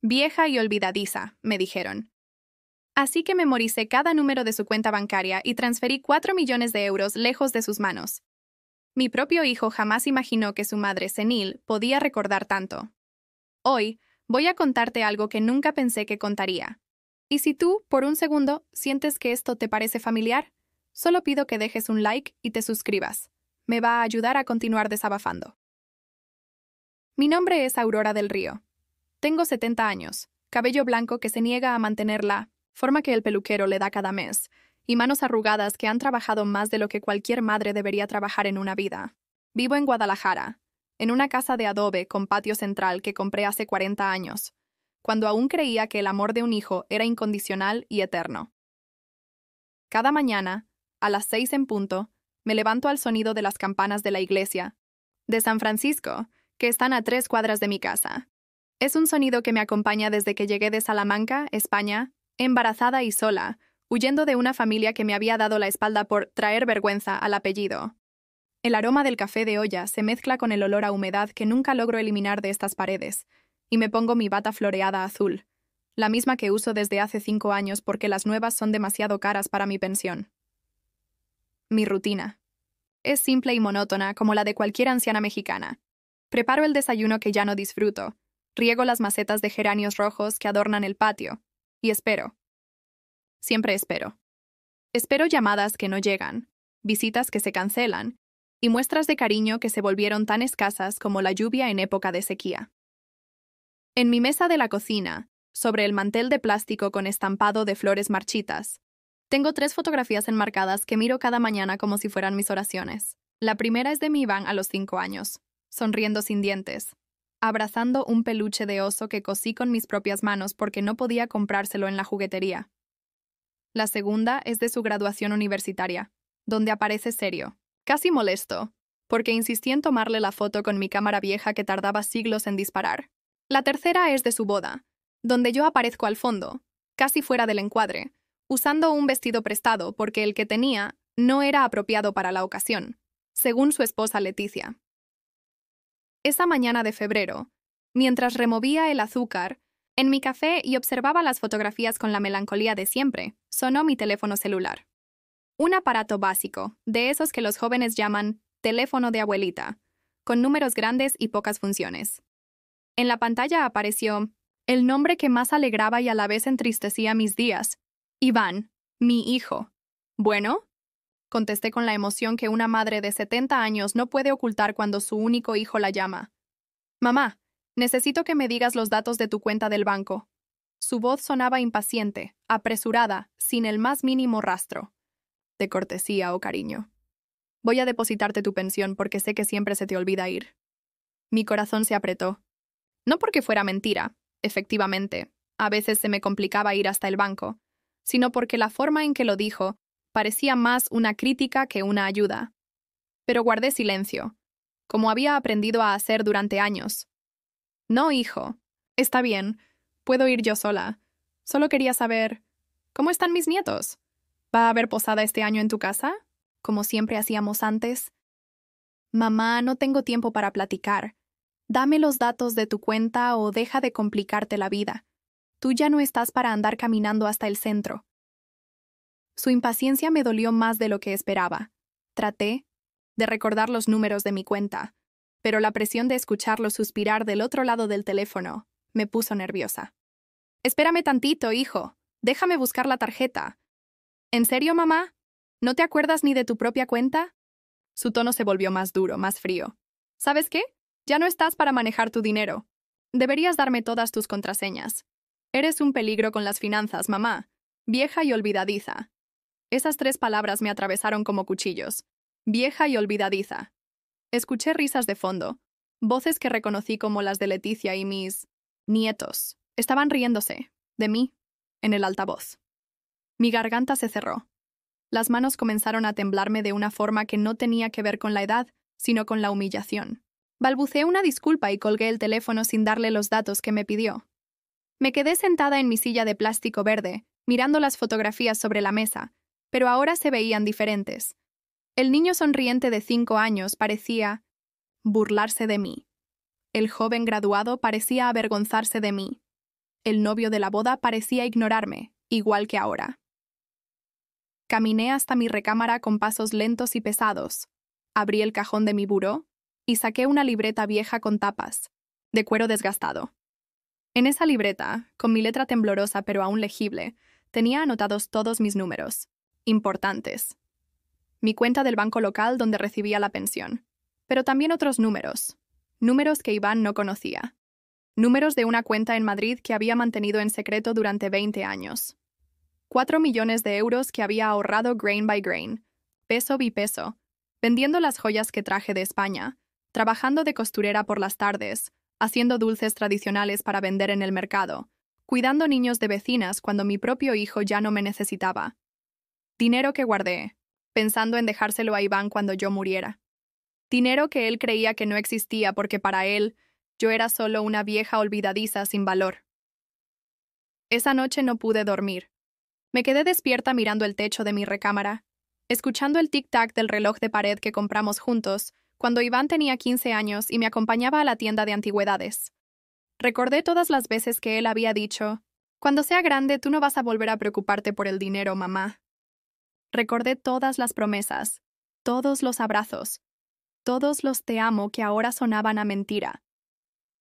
Vieja y olvidadiza, me dijeron. Así que memoricé cada número de su cuenta bancaria y transferí 4 millones de euros lejos de sus manos. Mi propio hijo jamás imaginó que su madre senil podía recordar tanto. Hoy, voy a contarte algo que nunca pensé que contaría. Y si tú, por un segundo, sientes que esto te parece familiar, solo pido que dejes un like y te suscribas. Me va a ayudar a continuar desabafando. Mi nombre es Aurora del Río. Tengo 70 años, cabello blanco que se niega a mantener la forma que el peluquero le da cada mes, y manos arrugadas que han trabajado más de lo que cualquier madre debería trabajar en una vida. Vivo en Guadalajara, en una casa de adobe con patio central que compré hace 40 años, cuando aún creía que el amor de un hijo era incondicional y eterno. Cada mañana, a las 6 en punto, me levanto al sonido de las campanas de la iglesia de San Francisco, que están a 3 cuadras de mi casa. Es un sonido que me acompaña desde que llegué de Salamanca, España, embarazada y sola, huyendo de una familia que me había dado la espalda por traer vergüenza al apellido. El aroma del café de olla se mezcla con el olor a humedad que nunca logro eliminar de estas paredes, y me pongo mi bata floreada azul, la misma que uso desde hace 5 años porque las nuevas son demasiado caras para mi pensión. Mi rutina. Es simple y monótona como la de cualquier anciana mexicana. Preparo el desayuno que ya no disfruto, riego las macetas de geranios rojos que adornan el patio, y espero. Siempre espero. Espero llamadas que no llegan, visitas que se cancelan, y muestras de cariño que se volvieron tan escasas como la lluvia en época de sequía. En mi mesa de la cocina, sobre el mantel de plástico con estampado de flores marchitas, tengo 3 fotografías enmarcadas que miro cada mañana como si fueran mis oraciones. La primera es de mi Iván a los 5 años, sonriendo sin dientes, abrazando un peluche de oso que cosí con mis propias manos porque no podía comprárselo en la juguetería. La segunda es de su graduación universitaria, donde aparece serio, casi molesto, porque insistí en tomarle la foto con mi cámara vieja que tardaba siglos en disparar. La tercera es de su boda, donde yo aparezco al fondo, casi fuera del encuadre, usando un vestido prestado porque el que tenía no era apropiado para la ocasión, según su esposa Leticia. Esa mañana de febrero, mientras removía el azúcar en mi café y observaba las fotografías con la melancolía de siempre, sonó mi teléfono celular. Un aparato básico, de esos que los jóvenes llaman teléfono de abuelita, con números grandes y pocas funciones. En la pantalla apareció el nombre que más alegraba y a la vez entristecía mis días: Iván, mi hijo. ¿Bueno? Contesté con la emoción que una madre de 70 años no puede ocultar cuando su único hijo la llama. Mamá, necesito que me digas los datos de tu cuenta del banco. Su voz sonaba impaciente, apresurada, sin el más mínimo rastro de cortesía o cariño. Voy a depositarte tu pensión porque sé que siempre se te olvida ir. Mi corazón se apretó. No porque fuera mentira, efectivamente, a veces se me complicaba ir hasta el banco, sino porque la forma en que lo dijo parecía más una crítica que una ayuda. Pero guardé silencio, como había aprendido a hacer durante años. No, hijo. Está bien. Puedo ir yo sola. Solo quería saber, ¿cómo están mis nietos? ¿Va a haber posada este año en tu casa? Como siempre hacíamos antes. Mamá, no tengo tiempo para platicar. Dame los datos de tu cuenta o deja de complicarte la vida. Tú ya no estás para andar caminando hasta el centro. Su impaciencia me dolió más de lo que esperaba. Traté de recordar los números de mi cuenta, pero la presión de escucharlo suspirar del otro lado del teléfono me puso nerviosa. Espérame tantito, hijo. Déjame buscar la tarjeta. ¿En serio, mamá? ¿No te acuerdas ni de tu propia cuenta? Su tono se volvió más duro, más frío. ¿Sabes qué? Ya no estás para manejar tu dinero. Deberías darme todas tus contraseñas. Eres un peligro con las finanzas, mamá. Vieja y olvidadiza. Esas 3 palabras me atravesaron como cuchillos. Vieja y olvidadiza. Escuché risas de fondo, voces que reconocí como las de Leticia y mis nietos. Estaban riéndose, de mí, en el altavoz. Mi garganta se cerró. Las manos comenzaron a temblarme de una forma que no tenía que ver con la edad, sino con la humillación. Balbuceé una disculpa y colgué el teléfono sin darle los datos que me pidió. Me quedé sentada en mi silla de plástico verde, mirando las fotografías sobre la mesa, pero ahora se veían diferentes. El niño sonriente de 5 años parecía burlarse de mí. El joven graduado parecía avergonzarse de mí. El novio de la boda parecía ignorarme, igual que ahora. Caminé hasta mi recámara con pasos lentos y pesados. Abrí el cajón de mi buró y saqué una libreta vieja con tapas, de cuero desgastado. En esa libreta, con mi letra temblorosa pero aún legible, tenía anotados todos mis números, importantes. Mi cuenta del banco local donde recibía la pensión, pero también otros números, números que Iván no conocía. Números de una cuenta en Madrid que había mantenido en secreto durante 20 años. 4 millones de euros que había ahorrado grain by grain, peso by peso, vendiendo las joyas que traje de España, trabajando de costurera por las tardes, haciendo dulces tradicionales para vender en el mercado, cuidando niños de vecinas cuando mi propio hijo ya no me necesitaba. Dinero que guardé, pensando en dejárselo a Iván cuando yo muriera. Dinero que él creía que no existía porque para él yo era solo una vieja olvidadiza sin valor. Esa noche no pude dormir. Me quedé despierta mirando el techo de mi recámara, escuchando el tic-tac del reloj de pared que compramos juntos cuando Iván tenía 15 años y me acompañaba a la tienda de antigüedades. Recordé todas las veces que él había dicho, «Cuando sea grande, tú no vas a volver a preocuparte por el dinero, mamá». Recordé todas las promesas, todos los abrazos, todos los te amo que ahora sonaban a mentira.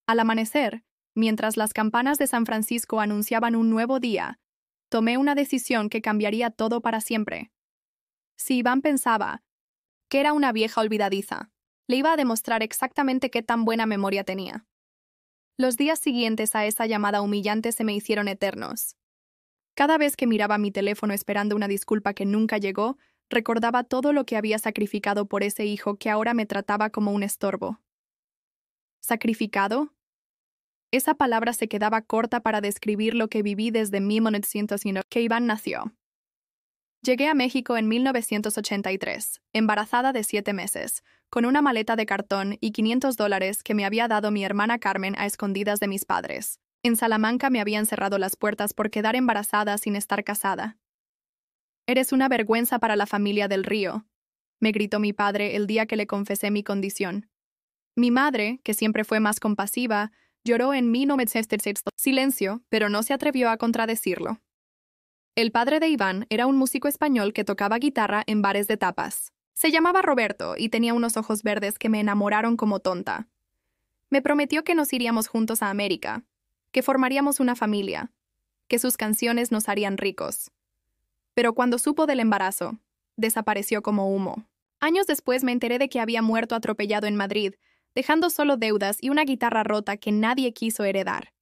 Al amanecer, mientras las campanas de San Francisco anunciaban un nuevo día, tomé una decisión que cambiaría todo para siempre. Si Iván pensaba que era una vieja olvidadiza, le iba a demostrar exactamente qué tan buena memoria tenía. Los días siguientes a esa llamada humillante se me hicieron eternos. Cada vez que miraba mi teléfono esperando una disculpa que nunca llegó, recordaba todo lo que había sacrificado por ese hijo que ahora me trataba como un estorbo. ¿Sacrificado? Esa palabra se quedaba corta para describir lo que viví desde 1901 que Iván nació. Llegué a México en 1983, embarazada de 7 meses, con una maleta de cartón y $500 que me había dado mi hermana Carmen a escondidas de mis padres. En Salamanca me habían cerrado las puertas por quedar embarazada sin estar casada. «Eres una vergüenza para la familia del Río», me gritó mi padre el día que le confesé mi condición. Mi madre, que siempre fue más compasiva, lloró en 1906. Silencio, pero no se atrevió a contradecirlo. El padre de Iván era un músico español que tocaba guitarra en bares de tapas. Se llamaba Roberto y tenía unos ojos verdes que me enamoraron como tonta. Me prometió que nos iríamos juntos a América, que formaríamos una familia, que sus canciones nos harían ricos. Pero cuando supo del embarazo, desapareció como humo. Años después me enteré de que había muerto atropellado en Madrid, dejando solo deudas y una guitarra rota que nadie quiso heredar.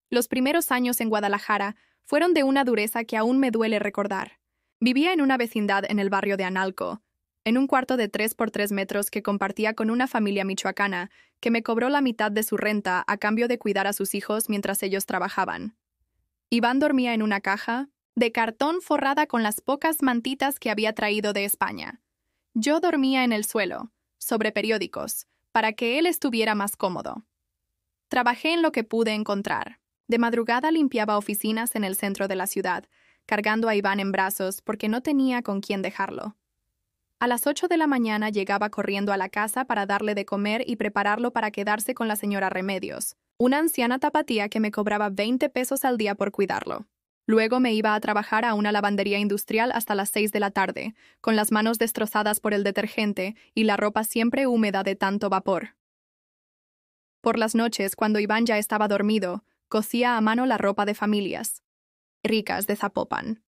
Los primeros años en Guadalajara fueron de una dureza que aún me duele recordar. Vivía en una vecindad en el barrio de Analco, en un cuarto de 3 por 3 metros que compartía con una familia michoacana que me cobró la mitad de su renta a cambio de cuidar a sus hijos mientras ellos trabajaban. Iván dormía en una caja de cartón forrada con las pocas mantitas que había traído de España. Yo dormía en el suelo, sobre periódicos, para que él estuviera más cómodo. Trabajé en lo que pude encontrar. De madrugada limpiaba oficinas en el centro de la ciudad, cargando a Iván en brazos porque no tenía con quién dejarlo. A las 8 de la mañana llegaba corriendo a la casa para darle de comer y prepararlo para quedarse con la señora Remedios, una anciana tapatía que me cobraba 20 pesos al día por cuidarlo. Luego me iba a trabajar a una lavandería industrial hasta las 6 de la tarde, con las manos destrozadas por el detergente y la ropa siempre húmeda de tanto vapor. Por las noches, cuando Iván ya estaba dormido, cosía a mano la ropa de familias ricas de Zapopan.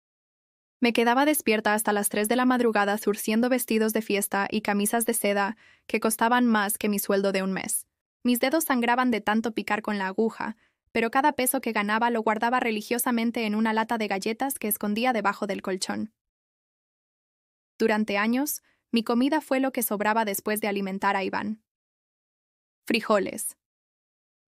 Me quedaba despierta hasta las 3 de la madrugada zurciendo vestidos de fiesta y camisas de seda que costaban más que mi sueldo de un mes. Mis dedos sangraban de tanto picar con la aguja, pero cada peso que ganaba lo guardaba religiosamente en una lata de galletas que escondía debajo del colchón. Durante años, mi comida fue lo que sobraba después de alimentar a Iván. Frijoles.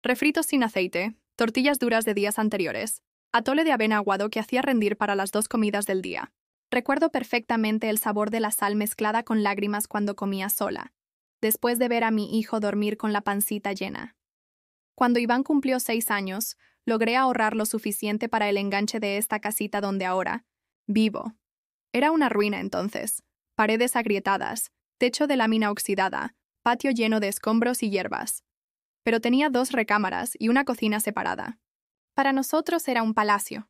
Refritos sin aceite, tortillas duras de días anteriores, atole de avena aguado que hacía rendir para las 2 comidas del día. Recuerdo perfectamente el sabor de la sal mezclada con lágrimas cuando comía sola, después de ver a mi hijo dormir con la pancita llena. Cuando Iván cumplió 6 años, logré ahorrar lo suficiente para el enganche de esta casita donde ahora vivo. Era una ruina entonces, paredes agrietadas, techo de lámina oxidada, patio lleno de escombros y hierbas. Pero tenía 2 recámaras y una cocina separada. Para nosotros era un palacio.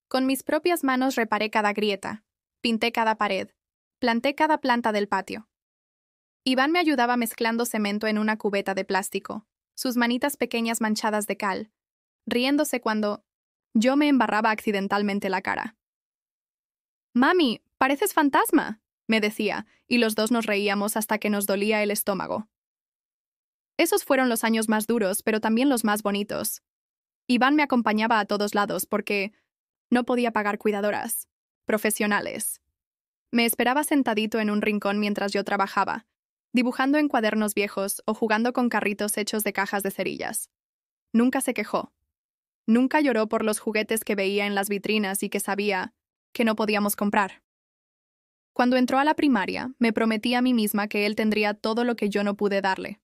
Con mis propias manos reparé cada grieta, pinté cada pared, planté cada planta del patio. Iván me ayudaba mezclando cemento en una cubeta de plástico, sus manitas pequeñas manchadas de cal, riéndose cuando yo me embarraba accidentalmente la cara. «Mami, pareces fantasma», me decía, y los dos nos reíamos hasta que nos dolía el estómago. Esos fueron los años más duros, pero también los más bonitos. Iván me acompañaba a todos lados porque no podía pagar cuidadoras profesionales. Me esperaba sentadito en un rincón mientras yo trabajaba, dibujando en cuadernos viejos o jugando con carritos hechos de cajas de cerillas. Nunca se quejó. Nunca lloró por los juguetes que veía en las vitrinas y que sabía que no podíamos comprar. Cuando entró a la primaria, me prometí a mí misma que él tendría todo lo que yo no pude darle.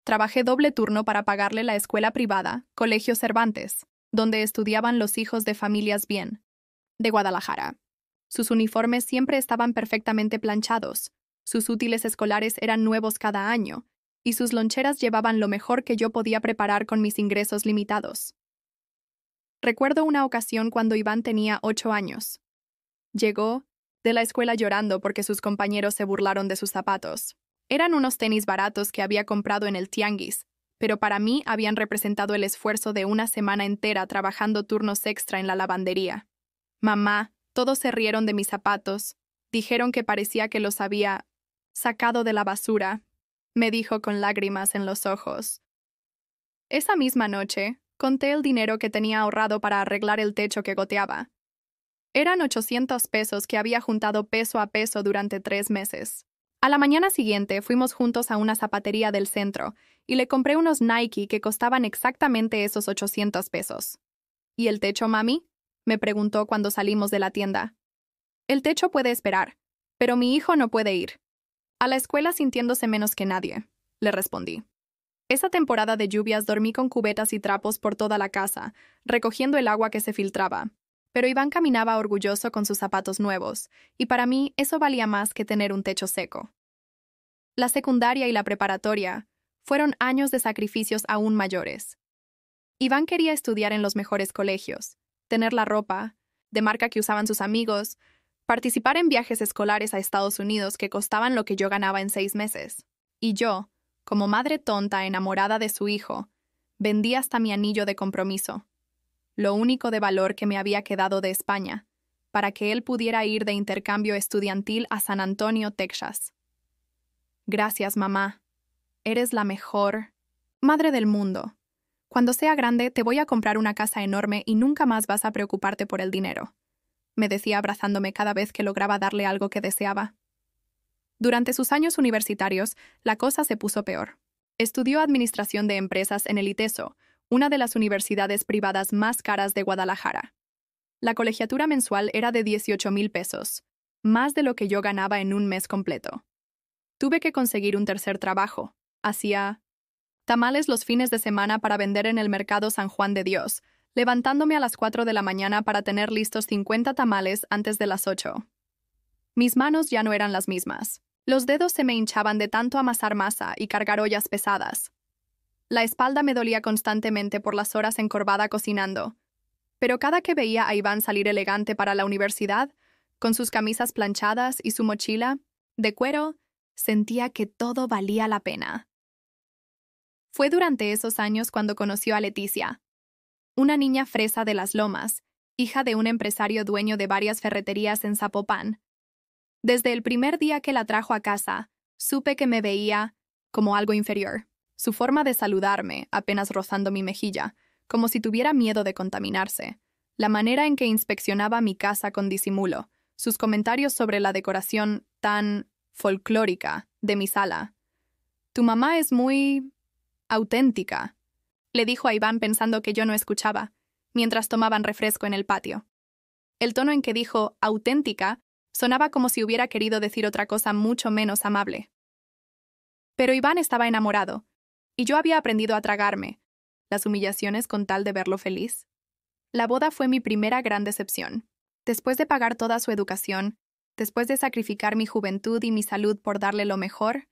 Trabajé doble turno para pagarle la escuela privada, Colegio Cervantes, donde estudiaban los hijos de familias bien, de Guadalajara. Sus uniformes siempre estaban perfectamente planchados, sus útiles escolares eran nuevos cada año, y sus loncheras llevaban lo mejor que yo podía preparar con mis ingresos limitados. Recuerdo una ocasión cuando Iván tenía 8 años. Llegó de la escuela llorando porque sus compañeros se burlaron de sus zapatos. Eran unos tenis baratos que había comprado en el tianguis, pero para mí habían representado el esfuerzo de una semana entera trabajando turnos extra en la lavandería. Mamá, todos se rieron de mis zapatos, dijeron que parecía que los había sacado de la basura, me dijo con lágrimas en los ojos. Esa misma noche, conté el dinero que tenía ahorrado para arreglar el techo que goteaba. Eran 800 pesos que había juntado peso a peso durante 3 meses. A la mañana siguiente fuimos juntos a una zapatería del centro y le compré unos Nike que costaban exactamente esos 800 pesos. ¿Y el techo, mami?, me preguntó cuando salimos de la tienda. El techo puede esperar, pero mi hijo no puede ir a la escuela sintiéndose menos que nadie, le respondí. Esa temporada de lluvias dormí con cubetas y trapos por toda la casa, recogiendo el agua que se filtraba. Pero Iván caminaba orgulloso con sus zapatos nuevos, y para mí eso valía más que tener un techo seco. La secundaria y la preparatoria fueron años de sacrificios aún mayores. Iván quería estudiar en los mejores colegios, tener la ropa de marca que usaban sus amigos, participar en viajes escolares a Estados Unidos que costaban lo que yo ganaba en 6 meses. Y yo, como madre tonta enamorada de su hijo, vendí hasta mi anillo de compromiso, lo único de valor que me había quedado de España, para que él pudiera ir de intercambio estudiantil a San Antonio, Texas. Gracias, mamá. Eres la mejor madre del mundo. Cuando sea grande te voy a comprar una casa enorme y nunca más vas a preocuparte por el dinero, me decía abrazándome cada vez que lograba darle algo que deseaba. Durante sus años universitarios, la cosa se puso peor. Estudió Administración de Empresas en el ITESO, una de las universidades privadas más caras de Guadalajara. La colegiatura mensual era de 18,000 pesos, más de lo que yo ganaba en un mes completo. Tuve que conseguir un tercer trabajo. Hacía tamales los fines de semana para vender en el mercado San Juan de Dios, levantándome a las 4 de la mañana para tener listos 50 tamales antes de las 8. Mis manos ya no eran las mismas. Los dedos se me hinchaban de tanto amasar masa y cargar ollas pesadas. La espalda me dolía constantemente por las horas encorvada cocinando. Pero cada que veía a Iván salir elegante para la universidad, con sus camisas planchadas y su mochila de cuero, sentía que todo valía la pena. Fue durante esos años cuando conoció a Leticia, una niña fresa de las Lomas, hija de un empresario dueño de varias ferreterías en Zapopan. Desde el primer día que la trajo a casa, supe que me veía como algo inferior. Su forma de saludarme, apenas rozando mi mejilla, como si tuviera miedo de contaminarse, la manera en que inspeccionaba mi casa con disimulo, sus comentarios sobre la decoración tan folclórica de mi sala. «Tu mamá es muy auténtica», le dijo a Iván pensando que yo no escuchaba, mientras tomaban refresco en el patio. El tono en que dijo «auténtica» sonaba como si hubiera querido decir otra cosa mucho menos amable. Pero Iván estaba enamorado, y yo había aprendido a tragarme las humillaciones con tal de verlo feliz. La boda fue mi primera gran decepción. Después de pagar toda su educación, después de sacrificar mi juventud y mi salud por darle lo mejor,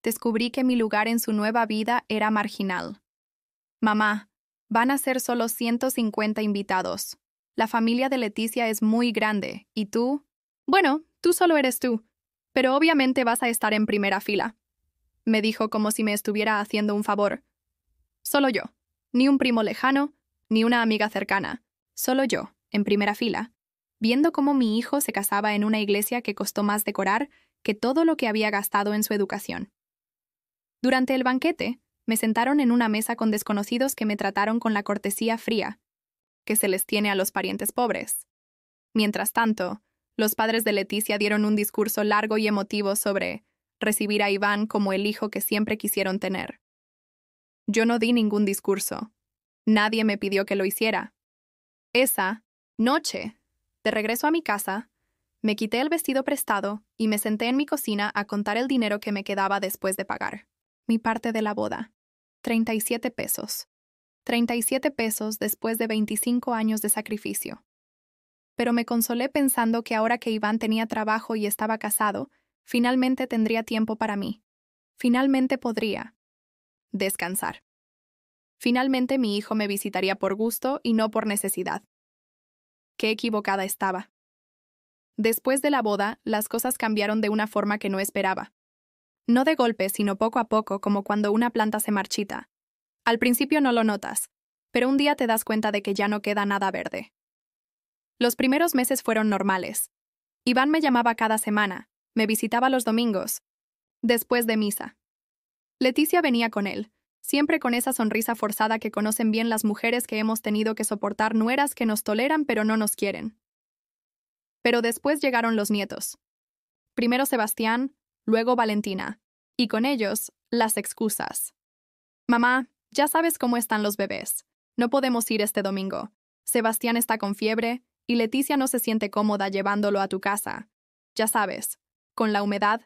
descubrí que mi lugar en su nueva vida era marginal. «Mamá, Van a ser solo 150 invitados. La familia de Leticia es muy grande, ¿y tú? Bueno, tú solo eres tú, pero obviamente vas a estar en primera fila. Me dijo como si me estuviera haciendo un favor. Solo yo. Ni un primo lejano, ni una amiga cercana. Solo yo, en primera fila, viendo cómo mi hijo se casaba en una iglesia que costó más decorar que todo lo que había gastado en su educación. Durante el banquete, me sentaron en una mesa con desconocidos que me trataron con la cortesía fría que se les tiene a los parientes pobres. Mientras tanto, los padres de Leticia dieron un discurso largo y emotivo sobre recibir a Iván como el hijo que siempre quisieron tener. Yo no di ningún discurso. Nadie me pidió que lo hiciera. Esa noche, de regreso a mi casa, me quité el vestido prestado y me senté en mi cocina a contar el dinero que me quedaba después de pagar. Mi parte de la boda. 37 pesos. 37 pesos después de 25 años de sacrificio. Pero me consolé pensando que ahora que Iván tenía trabajo y estaba casado, finalmente tendría tiempo para mí. Finalmente podría descansar. Finalmente mi hijo me visitaría por gusto y no por necesidad. Qué equivocada estaba. Después de la boda, las cosas cambiaron de una forma que no esperaba. No de golpe, sino poco a poco, como cuando una planta se marchita. Al principio no lo notas, pero un día te das cuenta de que ya no queda nada verde. Los primeros meses fueron normales. Iván me llamaba cada semana, me visitaba los domingos, después de misa. Leticia venía con él, siempre con esa sonrisa forzada que conocen bien las mujeres que hemos tenido que soportar nueras que nos toleran pero no nos quieren. Pero después llegaron los nietos. Primero Sebastián, luego Valentina, y con ellos, las excusas. Mamá, ya sabes cómo están los bebés. No podemos ir este domingo. Sebastián está con fiebre y Leticia no se siente cómoda llevándolo a tu casa. Ya sabes, con la humedad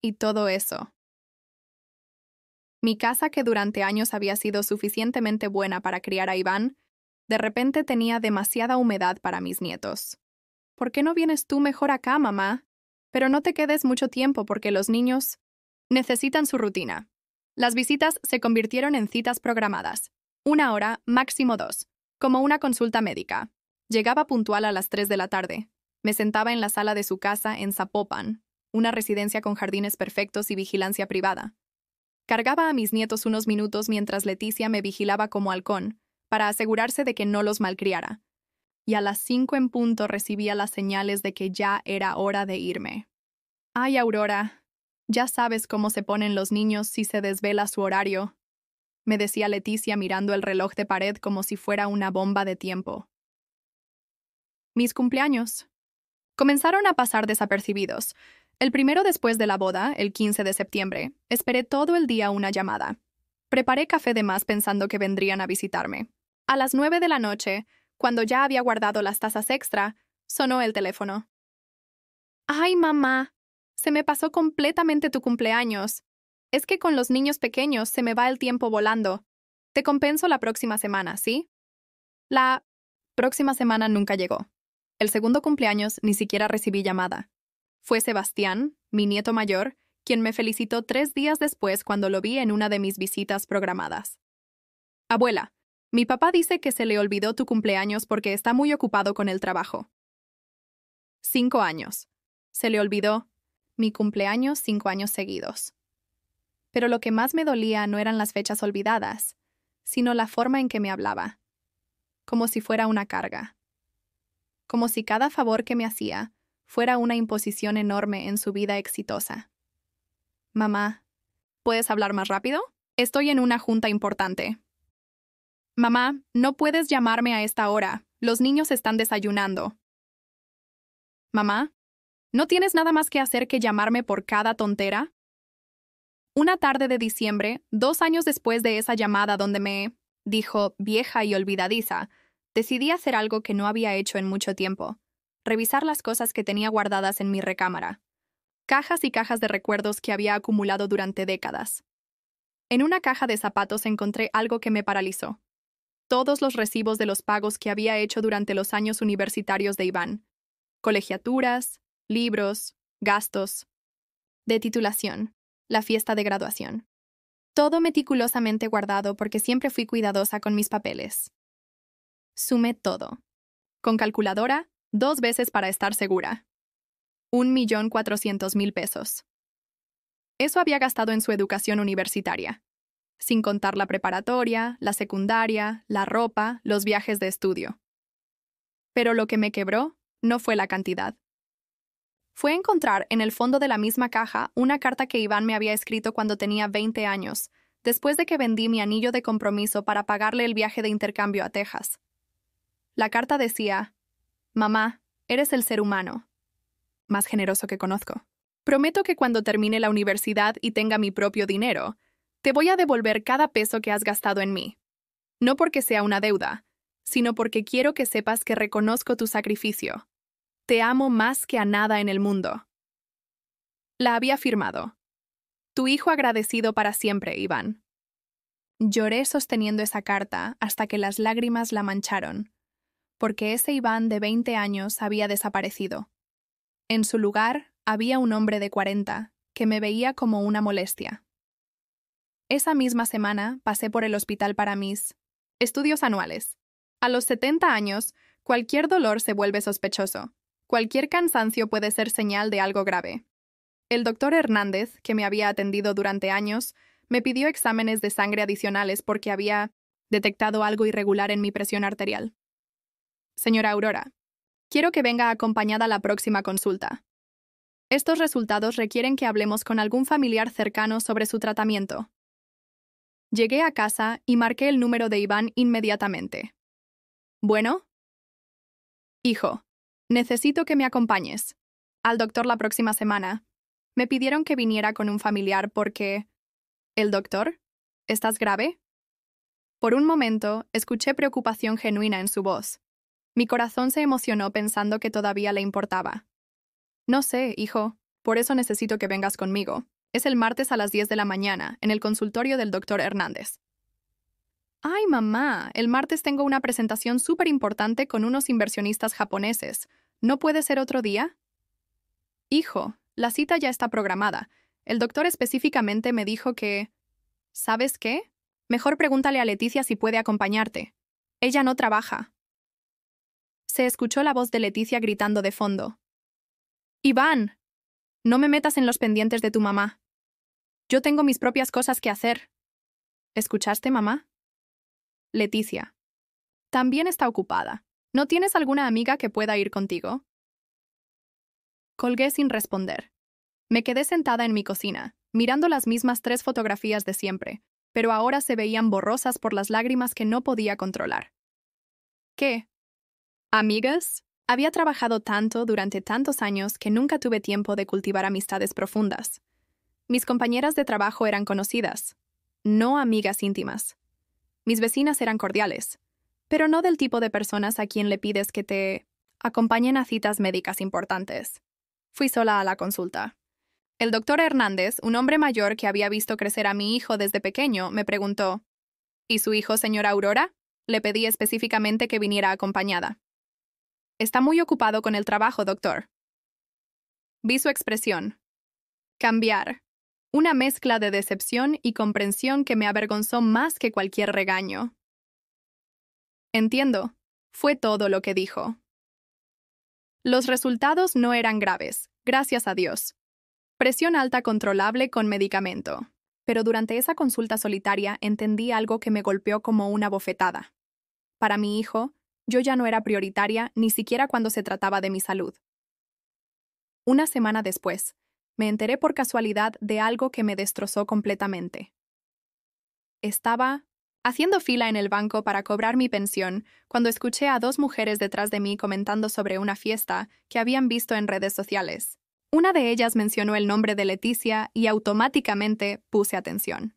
y todo eso. Mi casa, que durante años había sido suficientemente buena para criar a Iván, de repente tenía demasiada humedad para mis nietos. ¿Por qué no vienes tú mejor acá, mamá? Pero no te quedes mucho tiempo porque los niños necesitan su rutina. Las visitas se convirtieron en citas programadas. 1 hora, máximo 2, como una consulta médica. Llegaba puntual a las 3 de la tarde. Me sentaba en la sala de su casa en Zapopan, una residencia con jardines perfectos y vigilancia privada. Cargaba a mis nietos unos minutos mientras Leticia me vigilaba como halcón, para asegurarse de que no los malcriara. Y a las 5 en punto recibía las señales de que ya era hora de irme. Ay, Aurora, ya sabes cómo se ponen los niños si se desvela su horario, me decía Leticia mirando el reloj de pared como si fuera una bomba de tiempo. Mis cumpleaños comenzaron a pasar desapercibidos. El primero después de la boda, el 15 de septiembre, esperé todo el día una llamada. Preparé café de más pensando que vendrían a visitarme. A las 9 de la noche, cuando ya había guardado las tazas extra, sonó el teléfono. ¡Ay, mamá! Se me pasó completamente tu cumpleaños. Es que con los niños pequeños se me va el tiempo volando. Te compenso la próxima semana, ¿sí? La próxima semana nunca llegó. El segundo cumpleaños ni siquiera recibí llamada. Fue Sebastián, mi nieto mayor, quien me felicitó 3 días después cuando lo vi en una de mis visitas programadas. Abuela, mi papá dice que se le olvidó tu cumpleaños porque está muy ocupado con el trabajo. 5 años. Se le olvidó mi cumpleaños 5 años seguidos. Pero lo que más me dolía no eran las fechas olvidadas, sino la forma en que me hablaba. Como si fuera una carga. Como si cada favor que me hacía fuera una imposición enorme en su vida exitosa. Mamá, ¿puedes hablar más rápido? Estoy en una junta importante. Mamá, no puedes llamarme a esta hora. Los niños están desayunando. Mamá, ¿no tienes nada más que hacer que llamarme por cada tontera? Una tarde de diciembre, 2 años después de esa llamada donde me dijo vieja y olvidadiza, decidí hacer algo que no había hecho en mucho tiempo. Revisar las cosas que tenía guardadas en mi recámara. Cajas y cajas de recuerdos que había acumulado durante décadas. En una caja de zapatos encontré algo que me paralizó. Todos los recibos de los pagos que había hecho durante los años universitarios de Iván. Colegiaturas, libros, gastos, de titulación, la fiesta de graduación. Todo meticulosamente guardado porque siempre fui cuidadosa con mis papeles. Sumé todo. Con calculadora, 2 veces para estar segura. 1.400.000 pesos. Eso había gastado en su educación universitaria, sin contar la preparatoria, la secundaria, la ropa, los viajes de estudio. Pero lo que me quebró no fue la cantidad. Fue encontrar en el fondo de la misma caja una carta que Iván me había escrito cuando tenía 20 años, después de que vendí mi anillo de compromiso para pagarle el viaje de intercambio a Texas. La carta decía: «Mamá, eres el ser humano más generoso que conozco. Prometo que cuando termine la universidad y tenga mi propio dinero, te voy a devolver cada peso que has gastado en mí. No porque sea una deuda, sino porque quiero que sepas que reconozco tu sacrificio. Te amo más que a nada en el mundo». La había firmado. Tu hijo agradecido para siempre, Iván. Lloré sosteniendo esa carta hasta que las lágrimas la mancharon, porque ese Iván de 20 años había desaparecido. En su lugar había un hombre de 40 que me veía como una molestia. Esa misma semana pasé por el hospital para mis estudios anuales. A los 70 años, cualquier dolor se vuelve sospechoso. Cualquier cansancio puede ser señal de algo grave. El doctor Hernández, que me había atendido durante años, me pidió exámenes de sangre adicionales porque había detectado algo irregular en mi presión arterial. Señora Aurora, quiero que venga acompañada a la próxima consulta. Estos resultados requieren que hablemos con algún familiar cercano sobre su tratamiento. Llegué a casa y marqué el número de Iván inmediatamente. ¿Bueno? Hijo, necesito que me acompañes al doctor la próxima semana. Me pidieron que viniera con un familiar porque... ¿El doctor? ¿Estás grave? Por un momento, escuché preocupación genuina en su voz. Mi corazón se emocionó pensando que todavía le importaba. No sé, hijo, por eso necesito que vengas conmigo. Es el martes a las 10 de la mañana, en el consultorio del doctor Hernández. Ay, mamá, el martes tengo una presentación súper importante con unos inversionistas japoneses. ¿No puede ser otro día? Hijo, la cita ya está programada. El doctor específicamente me dijo que... ¿Sabes qué? Mejor pregúntale a Leticia si puede acompañarte. Ella no trabaja. Se escuchó la voz de Leticia gritando de fondo. Iván, no me metas en los pendientes de tu mamá. Yo tengo mis propias cosas que hacer. ¿Escuchaste, mamá? Leticia. También está ocupada. ¿No tienes alguna amiga que pueda ir contigo? Colgué sin responder. Me quedé sentada en mi cocina, mirando las mismas 3 fotografías de siempre, pero ahora se veían borrosas por las lágrimas que no podía controlar. ¿Qué? ¿Amigas? Había trabajado tanto durante tantos años que nunca tuve tiempo de cultivar amistades profundas. Mis compañeras de trabajo eran conocidas, no amigas íntimas. Mis vecinas eran cordiales, pero no del tipo de personas a quien le pides que te acompañen a citas médicas importantes. Fui sola a la consulta. El doctor Hernández, un hombre mayor que había visto crecer a mi hijo desde pequeño, me preguntó: ¿Y su hijo, señora Aurora? Le pedí específicamente que viniera acompañada. Está muy ocupado con el trabajo, doctor. Vi su expresión. Cambiar. Una mezcla de decepción y comprensión que me avergonzó más que cualquier regaño. Entiendo. Fue todo lo que dijo. Los resultados no eran graves, gracias a Dios. Presión alta controlable con medicamento. Pero durante esa consulta solitaria entendí algo que me golpeó como una bofetada. Para mi hijo, yo ya no era prioritaria ni siquiera cuando se trataba de mi salud. Una semana después, me enteré por casualidad de algo que me destrozó completamente. Estaba haciendo fila en el banco para cobrar mi pensión cuando escuché a 2 mujeres detrás de mí comentando sobre una fiesta que habían visto en redes sociales. Una de ellas mencionó el nombre de Leticia y automáticamente puse atención.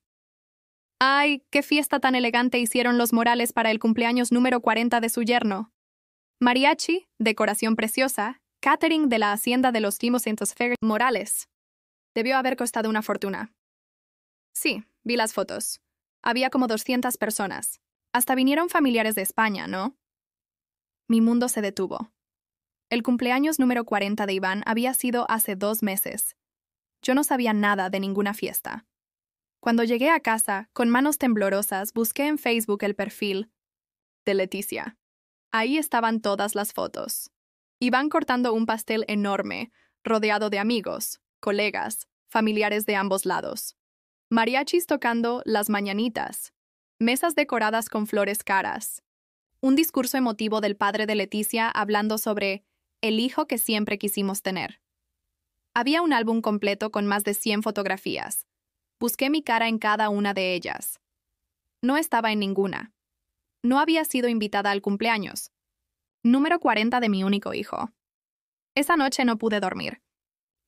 ¡Ay, qué fiesta tan elegante hicieron los Morales para el cumpleaños número 40 de su yerno! Mariachi, decoración preciosa, catering de la hacienda de los Timocentos Morales. Debió haber costado una fortuna. Sí, vi las fotos. Había como 200 personas. Hasta vinieron familiares de España, ¿no? Mi mundo se detuvo. El cumpleaños número 40 de Iván había sido hace 2 meses. Yo no sabía nada de ninguna fiesta. Cuando llegué a casa, con manos temblorosas, busqué en Facebook el perfil de Leticia. Ahí estaban todas las fotos. Iván cortando un pastel enorme, rodeado de amigos, colegas, familiares de ambos lados. Mariachis tocando las mañanitas. Mesas decoradas con flores caras. Un discurso emotivo del padre de Leticia hablando sobre el hijo que siempre quisimos tener. Había un álbum completo con más de 100 fotografías. Busqué mi cara en cada una de ellas. No estaba en ninguna. No había sido invitada al cumpleaños. Número 40 de mi único hijo. Esa noche no pude dormir.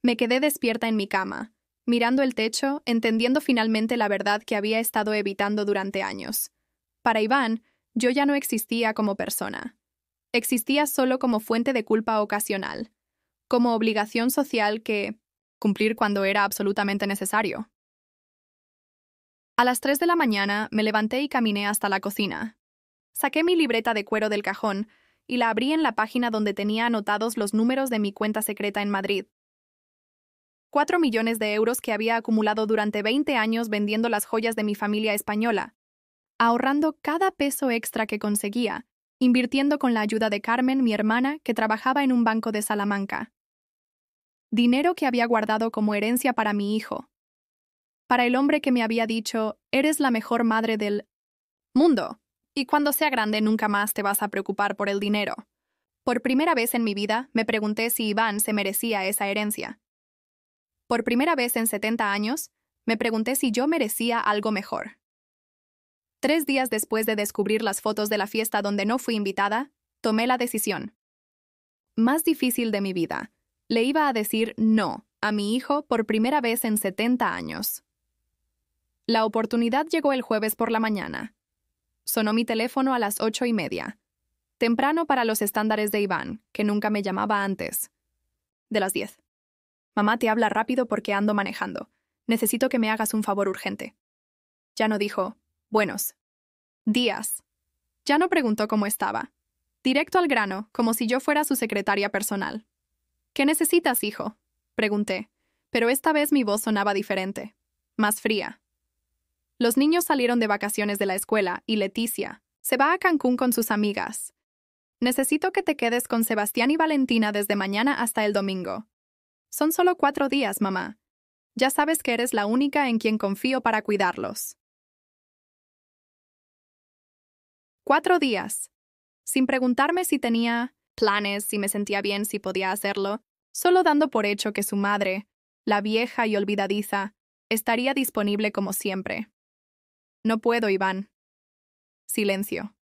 Me quedé despierta en mi cama, mirando el techo, entendiendo finalmente la verdad que había estado evitando durante años. Para Iván, yo ya no existía como persona. Existía solo como fuente de culpa ocasional, como obligación social que cumplir cuando era absolutamente necesario. A las 3 de la mañana me levanté y caminé hasta la cocina. Saqué mi libreta de cuero del cajón y la abrí en la página donde tenía anotados los números de mi cuenta secreta en Madrid. 4 millones de euros que había acumulado durante 20 años vendiendo las joyas de mi familia española, ahorrando cada peso extra que conseguía, invirtiendo con la ayuda de Carmen, mi hermana, que trabajaba en un banco de Salamanca. Dinero que había guardado como herencia para mi hijo. Para el hombre que me había dicho, eres la mejor madre del mundo, y cuando sea grande nunca más te vas a preocupar por el dinero. Por primera vez en mi vida me pregunté si Iván se merecía esa herencia. Por primera vez en 70 años, me pregunté si yo merecía algo mejor. 3 días después de descubrir las fotos de la fiesta donde no fui invitada, tomé la decisión. Más difícil de mi vida. Le iba a decir no a mi hijo por primera vez en 70 años. La oportunidad llegó el jueves por la mañana. Sonó mi teléfono a las 8:30. Temprano para los estándares de Iván, que nunca me llamaba antes. De las 10. Mamá te habla rápido porque ando manejando. Necesito que me hagas un favor urgente. Ya no dijo, buenos días. Ya no preguntó cómo estaba. Directo al grano, como si yo fuera su secretaria personal. ¿Qué necesitas, hijo?, pregunté, pero esta vez mi voz sonaba diferente, más fría. Los niños salieron de vacaciones de la escuela y Leticia se va a Cancún con sus amigas. Necesito que te quedes con Sebastián y Valentina desde mañana hasta el domingo. Son solo 4 días, mamá. Ya sabes que eres la única en quien confío para cuidarlos. 4 días. Sin preguntarme si tenía planes, si me sentía bien, si podía hacerlo, solo dando por hecho que su madre, la vieja y olvidadiza, estaría disponible como siempre. No puedo, Iván. Silencio.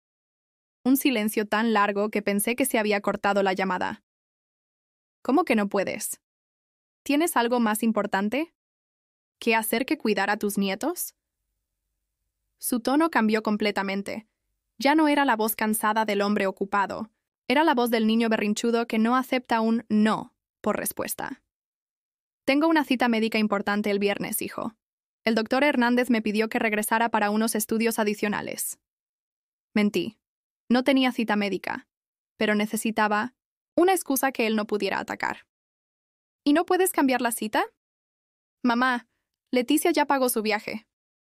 Un silencio tan largo que pensé que se había cortado la llamada. ¿Cómo que no puedes? ¿Tienes algo más importante? ¿Qué hacer que cuidar a tus nietos? Su tono cambió completamente. Ya no era la voz cansada del hombre ocupado. Era la voz del niño berrinchudo que no acepta un no por respuesta. Tengo una cita médica importante el viernes, hijo. El doctor Hernández me pidió que regresara para unos estudios adicionales. Mentí. No tenía cita médica, pero necesitaba una excusa que él no pudiera atacar. ¿Y no puedes cambiar la cita? Mamá, Leticia ya pagó su viaje.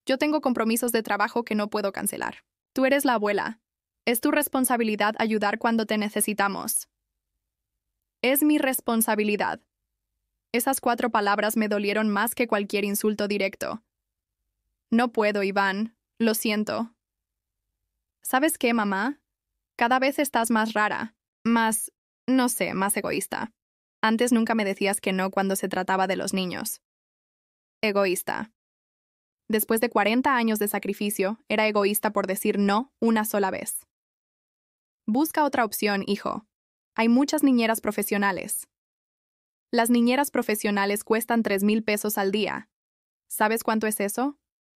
Yo tengo compromisos de trabajo que no puedo cancelar. Tú eres la abuela. Es tu responsabilidad ayudar cuando te necesitamos. Es mi responsabilidad. Esas 4 palabras me dolieron más que cualquier insulto directo. No puedo, Iván. Lo siento. ¿Sabes qué, mamá? Cada vez estás más rara, más, no sé, más egoísta. Antes nunca me decías que no cuando se trataba de los niños. Egoísta. Después de 40 años de sacrificio, era egoísta por decir no una sola vez. Busca otra opción, hijo. Hay muchas niñeras profesionales. Las niñeras profesionales cuestan 3,000 pesos al día. ¿Sabes cuánto es eso?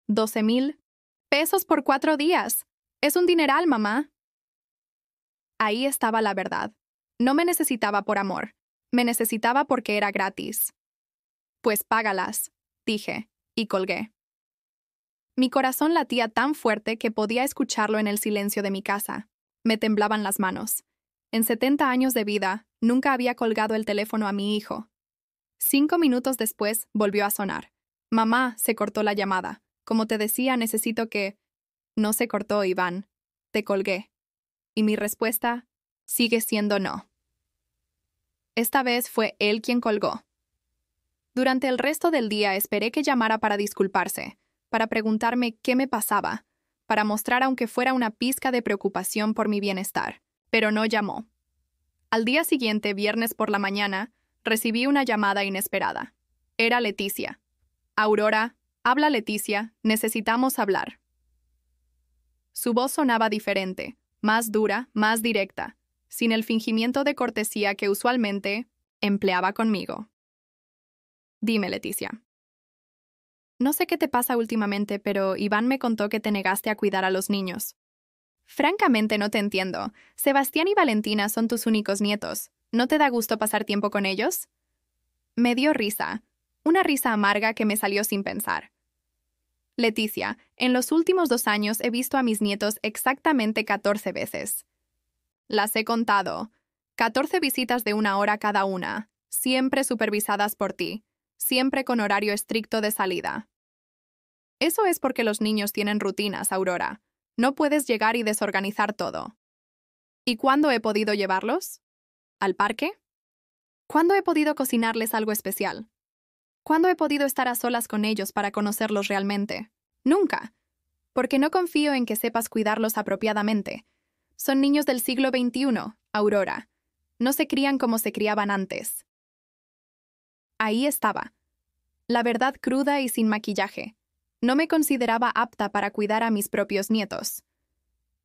12,000 pesos por 4 días. Es un dineral, mamá. Ahí estaba la verdad. No me necesitaba por amor. Me necesitaba porque era gratis. Pues págalas, dije, y colgué. Mi corazón latía tan fuerte que podía escucharlo en el silencio de mi casa. Me temblaban las manos. En 70 años de vida, nunca había colgado el teléfono a mi hijo. 5 minutos después, volvió a sonar. Mamá, se cortó la llamada. Como te decía, necesito que... No se cortó, Iván. Te colgué. Y mi respuesta sigue siendo no. Esta vez fue él quien colgó. Durante el resto del día esperé que llamara para disculparse, para preguntarme qué me pasaba, para mostrar aunque fuera una pizca de preocupación por mi bienestar, pero no llamó. Al día siguiente, viernes por la mañana, recibí una llamada inesperada. Era Leticia. Aurora, habla Leticia, necesitamos hablar. Su voz sonaba diferente, más dura, más directa, sin el fingimiento de cortesía que usualmente empleaba conmigo. Dime, Leticia. No sé qué te pasa últimamente, pero Iván me contó que te negaste a cuidar a los niños. Francamente no te entiendo. Sebastián y Valentina son tus únicos nietos. ¿No te da gusto pasar tiempo con ellos? Me dio risa, una risa amarga que me salió sin pensar. Leticia, en los últimos 2 años he visto a mis nietos exactamente 14 veces. Las he contado. 14 visitas de 1 hora cada una, siempre supervisadas por ti, siempre con horario estricto de salida. Eso es porque los niños tienen rutinas, Aurora. No puedes llegar y desorganizar todo. ¿Y cuándo he podido llevarlos? ¿Al parque? ¿Cuándo he podido cocinarles algo especial? ¿Cuándo he podido estar a solas con ellos para conocerlos realmente? Nunca. Porque no confío en que sepas cuidarlos apropiadamente. Son niños del siglo XXI, Aurora. No se crían como se criaban antes. Ahí estaba. La verdad cruda y sin maquillaje. No me consideraba apta para cuidar a mis propios nietos.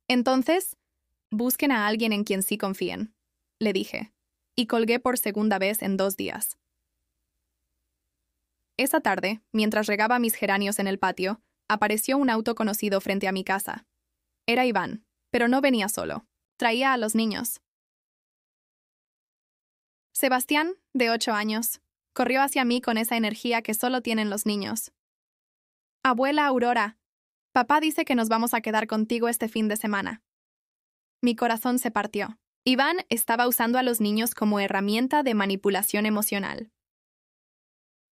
Entonces, busquen a alguien en quien sí confíen, le dije, y colgué por segunda vez en 2 días. Esa tarde, mientras regaba mis geranios en el patio, apareció un auto conocido frente a mi casa. Era Iván, pero no venía solo. Traía a los niños. Sebastián, de 8 años, corrió hacia mí con esa energía que solo tienen los niños. Abuela Aurora, papá dice que nos vamos a quedar contigo este fin de semana. Mi corazón se partió. Iván estaba usando a los niños como herramienta de manipulación emocional.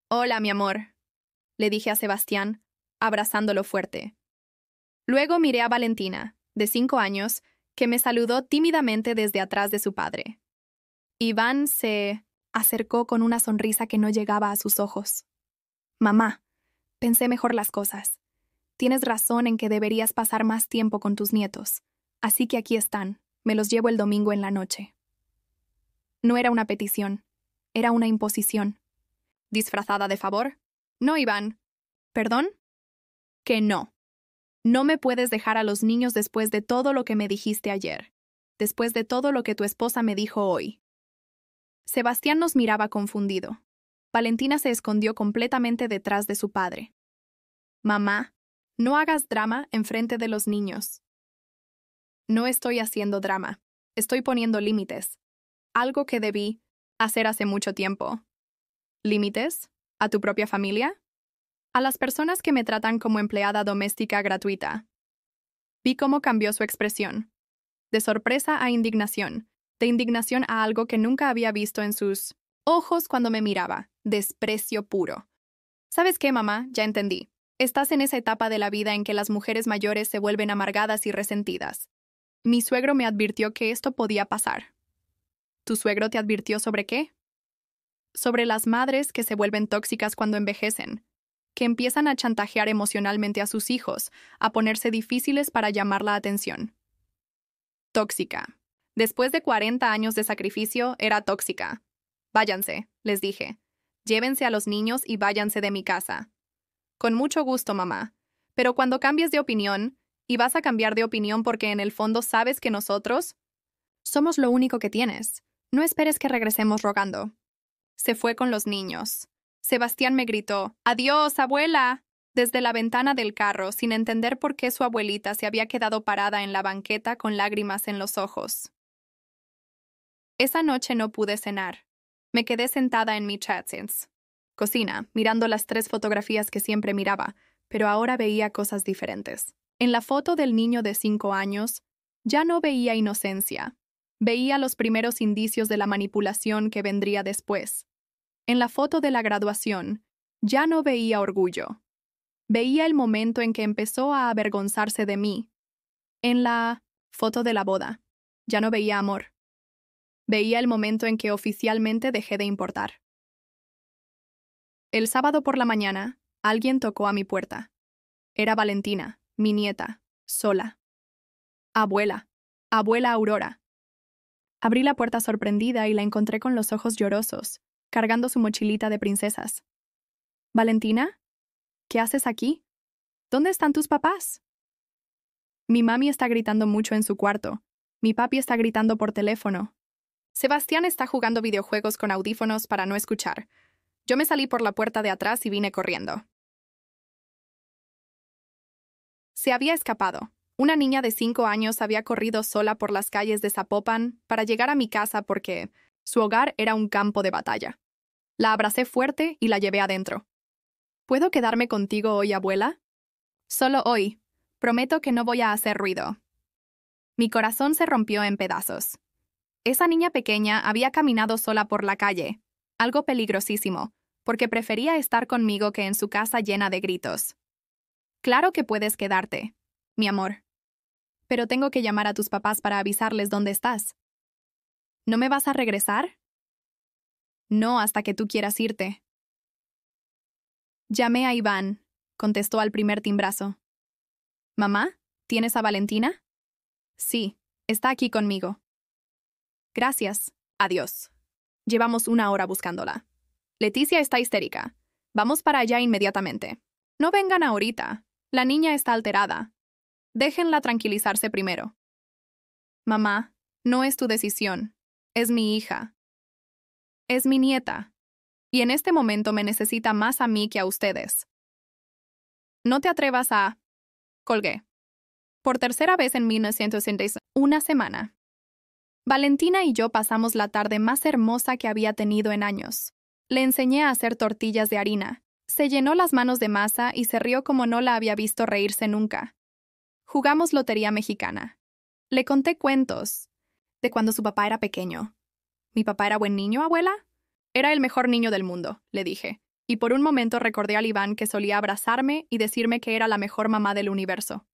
Hola, mi amor, le dije a Sebastián, abrazándolo fuerte. Luego miré a Valentina, de 5 años, que me saludó tímidamente desde atrás de su padre. Iván se acercó con una sonrisa que no llegaba a sus ojos. Mamá, pensé mejor las cosas. Tienes razón en que deberías pasar más tiempo con tus nietos. Así que aquí están. Me los llevo el domingo en la noche. No era una petición. Era una imposición. ¿Disfrazada de favor? No, Iván. ¿Perdón? Que no. No me puedes dejar a los niños después de todo lo que me dijiste ayer. Después de todo lo que tu esposa me dijo hoy. Sebastián nos miraba confundido. Valentina se escondió completamente detrás de su padre. Mamá, no hagas drama enfrente de los niños. No estoy haciendo drama. Estoy poniendo límites. Algo que debí hacer hace mucho tiempo. ¿Límites? ¿A tu propia familia? A las personas que me tratan como empleada doméstica gratuita. Vi cómo cambió su expresión. De sorpresa a indignación. De indignación a algo que nunca había visto en sus ojos cuando me miraba. Desprecio puro. ¿Sabes qué, mamá? Ya entendí. Estás en esa etapa de la vida en que las mujeres mayores se vuelven amargadas y resentidas. Mi suegro me advirtió que esto podía pasar. ¿Tu suegro te advirtió sobre qué? Sobre las madres que se vuelven tóxicas cuando envejecen, que empiezan a chantajear emocionalmente a sus hijos, a ponerse difíciles para llamar la atención. Tóxica. Después de 40 años de sacrificio, era tóxica. Váyanse, les dije. Llévense a los niños y váyanse de mi casa. Con mucho gusto, mamá. Pero cuando cambies de opinión, y vas a cambiar de opinión porque en el fondo sabes que nosotros somos lo único que tienes. No esperes que regresemos rogando. Se fue con los niños. Sebastián me gritó, «¡Adiós, abuela!», desde la ventana del carro, sin entender por qué su abuelita se había quedado parada en la banqueta con lágrimas en los ojos. Esa noche no pude cenar. Me quedé sentada en mi cocina, mirando las 3 fotografías que siempre miraba, pero ahora veía cosas diferentes. En la foto del niño de 5 años, ya no veía inocencia. Veía los primeros indicios de la manipulación que vendría después. En la foto de la graduación, ya no veía orgullo. Veía el momento en que empezó a avergonzarse de mí. En la foto de la boda, ya no veía amor. Veía el momento en que oficialmente dejé de importar. El sábado por la mañana, alguien tocó a mi puerta. Era Valentina, mi nieta, sola. Abuela, abuela Aurora. Abrí la puerta sorprendida y la encontré con los ojos llorosos, cargando su mochilita de princesas. ¿Valentina? ¿Qué haces aquí? ¿Dónde están tus papás? Mi mami está gritando mucho en su cuarto. Mi papi está gritando por teléfono. Sebastián está jugando videojuegos con audífonos para no escuchar. Yo me salí por la puerta de atrás y vine corriendo. Se había escapado. Una niña de 5 años había corrido sola por las calles de Zapopan para llegar a mi casa porque su hogar era un campo de batalla. La abracé fuerte y la llevé adentro. ¿Puedo quedarme contigo hoy, abuela? Solo hoy. Prometo que no voy a hacer ruido. Mi corazón se rompió en pedazos. Esa niña pequeña había caminado sola por la calle, algo peligrosísimo, porque prefería estar conmigo que en su casa llena de gritos. Claro que puedes quedarte, mi amor. Pero tengo que llamar a tus papás para avisarles dónde estás. ¿No me vas a regresar? No, hasta que tú quieras irte. Llamé a Iván, contestó al primer timbrazo. ¿Mamá? ¿Tienes a Valentina? Sí, está aquí conmigo. Gracias. Adiós. Llevamos 1 hora buscándola. Leticia está histérica. Vamos para allá inmediatamente. No vengan ahorita. La niña está alterada. Déjenla tranquilizarse primero. Mamá, no es tu decisión. Es mi hija. Es mi nieta. Y en este momento me necesita más a mí que a ustedes. No te atrevas a... Colgué. Por tercera vez en 1966, una semana. Valentina y yo pasamos la tarde más hermosa que había tenido en años. Le enseñé a hacer tortillas de harina. Se llenó las manos de masa y se rió como no la había visto reírse nunca. Jugamos lotería mexicana. Le conté cuentos de cuando su papá era pequeño. ¿Mi papá era buen niño, abuela? Era el mejor niño del mundo, le dije. Y por un momento recordé al Iván que solía abrazarme y decirme que era la mejor mamá del universo.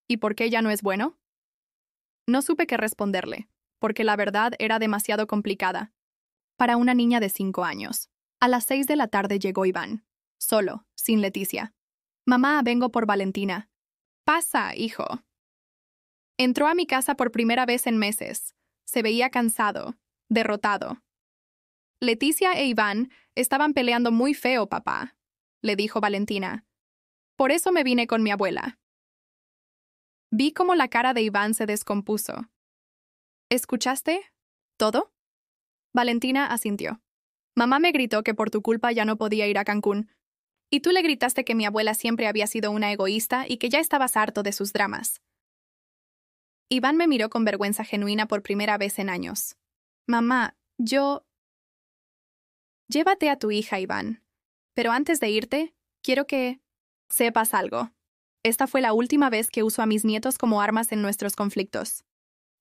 ¿Y por qué ya no es bueno? No supe qué responderle, porque la verdad era demasiado complicada. Para una niña de 5 años. A las 6 de la tarde llegó Iván. Solo, sin Leticia. Mamá, vengo por Valentina. Pasa, hijo. Entró a mi casa por primera vez en meses. Se veía cansado, derrotado. Leticia e Iván estaban peleando muy feo, papá, le dijo Valentina. Por eso me vine con mi abuela. Vi cómo la cara de Iván se descompuso. ¿Escuchaste? ¿Todo? Valentina asintió. Mamá me gritó que por tu culpa ya no podía ir a Cancún. Y tú le gritaste que mi abuela siempre había sido una egoísta y que ya estabas harto de sus dramas. Iván me miró con vergüenza genuina por primera vez en años. Mamá, yo... Llévate a tu hija, Iván. Pero antes de irte, quiero que sepas algo. Esta fue la última vez que uso a mis nietos como armas en nuestros conflictos.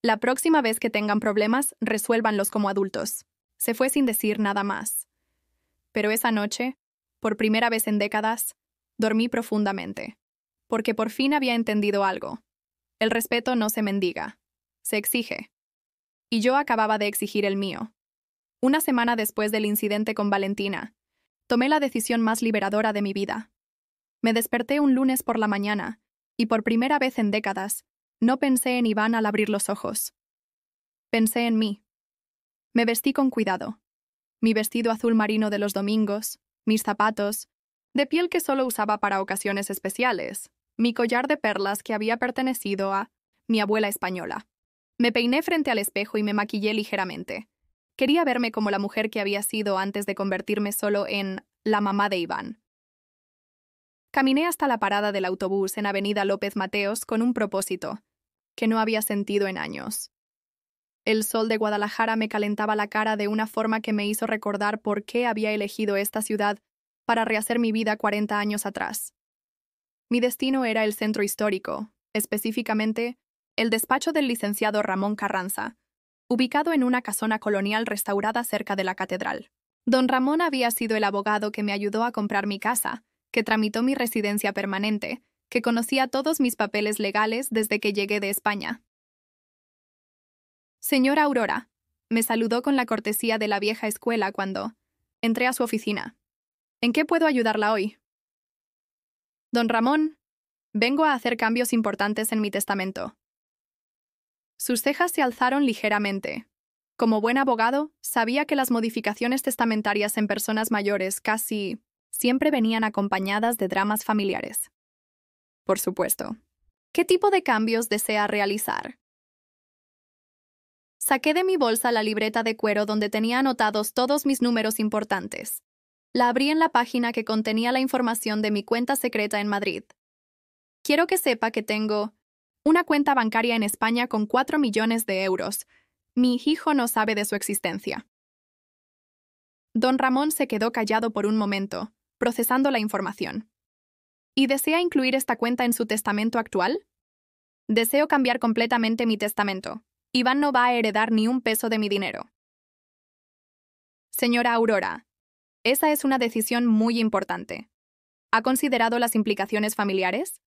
La próxima vez que tengan problemas, resuélvanlos como adultos. Se fue sin decir nada más. Pero esa noche, por primera vez en décadas, dormí profundamente, porque por fin había entendido algo. El respeto no se mendiga, se exige. Y yo acababa de exigir el mío. Una semana después del incidente con Valentina, tomé la decisión más liberadora de mi vida. Me desperté un lunes por la mañana, y por primera vez en décadas, no pensé en Iván al abrir los ojos. Pensé en mí. Me vestí con cuidado. Mi vestido azul marino de los domingos, mis zapatos, de piel que solo usaba para ocasiones especiales, mi collar de perlas que había pertenecido a mi abuela española. Me peiné frente al espejo y me maquillé ligeramente. Quería verme como la mujer que había sido antes de convertirme solo en la mamá de Iván. Caminé hasta la parada del autobús en Avenida López Mateos con un propósito, que no había sentido en años. El sol de Guadalajara me calentaba la cara de una forma que me hizo recordar por qué había elegido esta ciudad para rehacer mi vida 40 años atrás. Mi destino era el centro histórico, específicamente el despacho del licenciado Ramón Carranza, ubicado en una casona colonial restaurada cerca de la catedral. Don Ramón había sido el abogado que me ayudó a comprar mi casa que tramitó mi residencia permanente, que conocía todos mis papeles legales desde que llegué de España. Señora Aurora, me saludó con la cortesía de la vieja escuela cuando entré a su oficina. ¿En qué puedo ayudarla hoy? Don Ramón, vengo a hacer cambios importantes en mi testamento. Sus cejas se alzaron ligeramente. Como buen abogado, sabía que las modificaciones testamentarias en personas mayores casi siempre venían acompañadas de dramas familiares. Por supuesto. ¿Qué tipo de cambios desea realizar? Saqué de mi bolsa la libreta de cuero donde tenía anotados todos mis números importantes. La abrí en la página que contenía la información de mi cuenta secreta en Madrid. Quiero que sepa que tengo una cuenta bancaria en España con 4 millones de euros. Mi hijo no sabe de su existencia. Don Ramón se quedó callado por un momento, procesando la información. ¿Y desea incluir esta cuenta en su testamento actual? Deseo cambiar completamente mi testamento. Iván no va a heredar ni un peso de mi dinero. Señora Aurora, esa es una decisión muy importante. ¿Ha considerado las implicaciones familiares?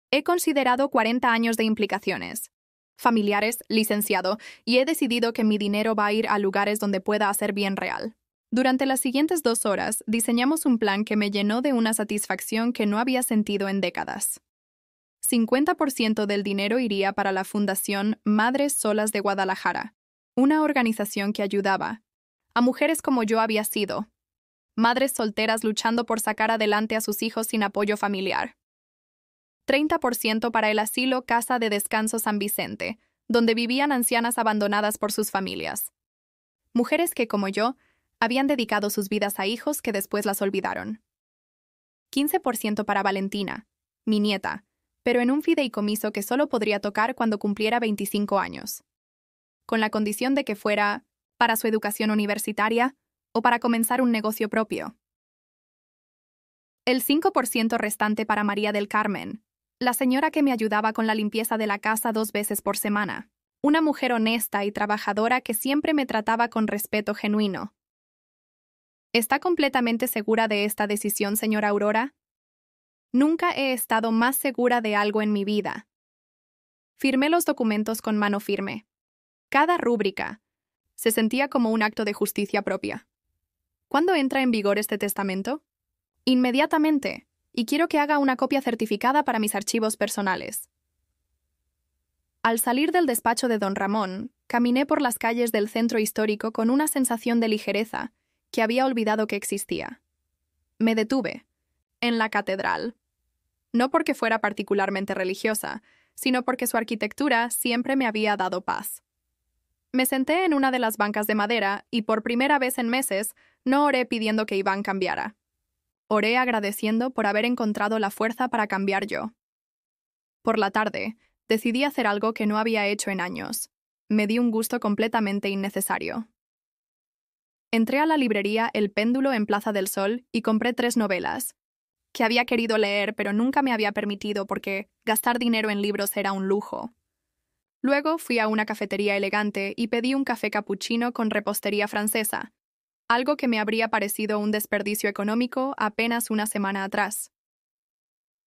He considerado 40 años de implicaciones familiares, licenciado, y he decidido que mi dinero va a ir a lugares donde pueda hacer bien real. Durante las siguientes 2 horas, diseñamos un plan que me llenó de una satisfacción que no había sentido en décadas. 50% del dinero iría para la Fundación Madres Solas de Guadalajara, una organización que ayudaba a mujeres como yo había sido, madres solteras luchando por sacar adelante a sus hijos sin apoyo familiar. 30% para el asilo Casa de Descanso San Vicente, donde vivían ancianas abandonadas por sus familias. Mujeres que, como yo, habían dedicado sus vidas a hijos que después las olvidaron. 15% para Valentina, mi nieta, pero en un fideicomiso que solo podría tocar cuando cumpliera 25 años, con la condición de que fuera para su educación universitaria o para comenzar un negocio propio. El 5% restante para María del Carmen, la señora que me ayudaba con la limpieza de la casa 2 veces por semana, una mujer honesta y trabajadora que siempre me trataba con respeto genuino. ¿Está completamente segura de esta decisión, señora Aurora? Nunca he estado más segura de algo en mi vida. Firmé los documentos con mano firme. Cada rúbrica se sentía como un acto de justicia propia. ¿Cuándo entra en vigor este testamento? Inmediatamente, y quiero que haga una copia certificada para mis archivos personales. Al salir del despacho de don Ramón, caminé por las calles del centro histórico con una sensación de ligereza que había olvidado que existía. Me detuve en la catedral. No porque fuera particularmente religiosa, sino porque su arquitectura siempre me había dado paz. Me senté en una de las bancas de madera y por primera vez en meses no oré pidiendo que Iván cambiara. Oré agradeciendo por haber encontrado la fuerza para cambiar yo. Por la tarde, decidí hacer algo que no había hecho en años. Me di un gusto completamente innecesario. Entré a la librería El Péndulo en Plaza del Sol y compré 3 novelas, que había querido leer pero nunca me había permitido porque gastar dinero en libros era un lujo. Luego fui a una cafetería elegante y pedí un café cappuccino con repostería francesa, algo que me habría parecido un desperdicio económico apenas una semana atrás.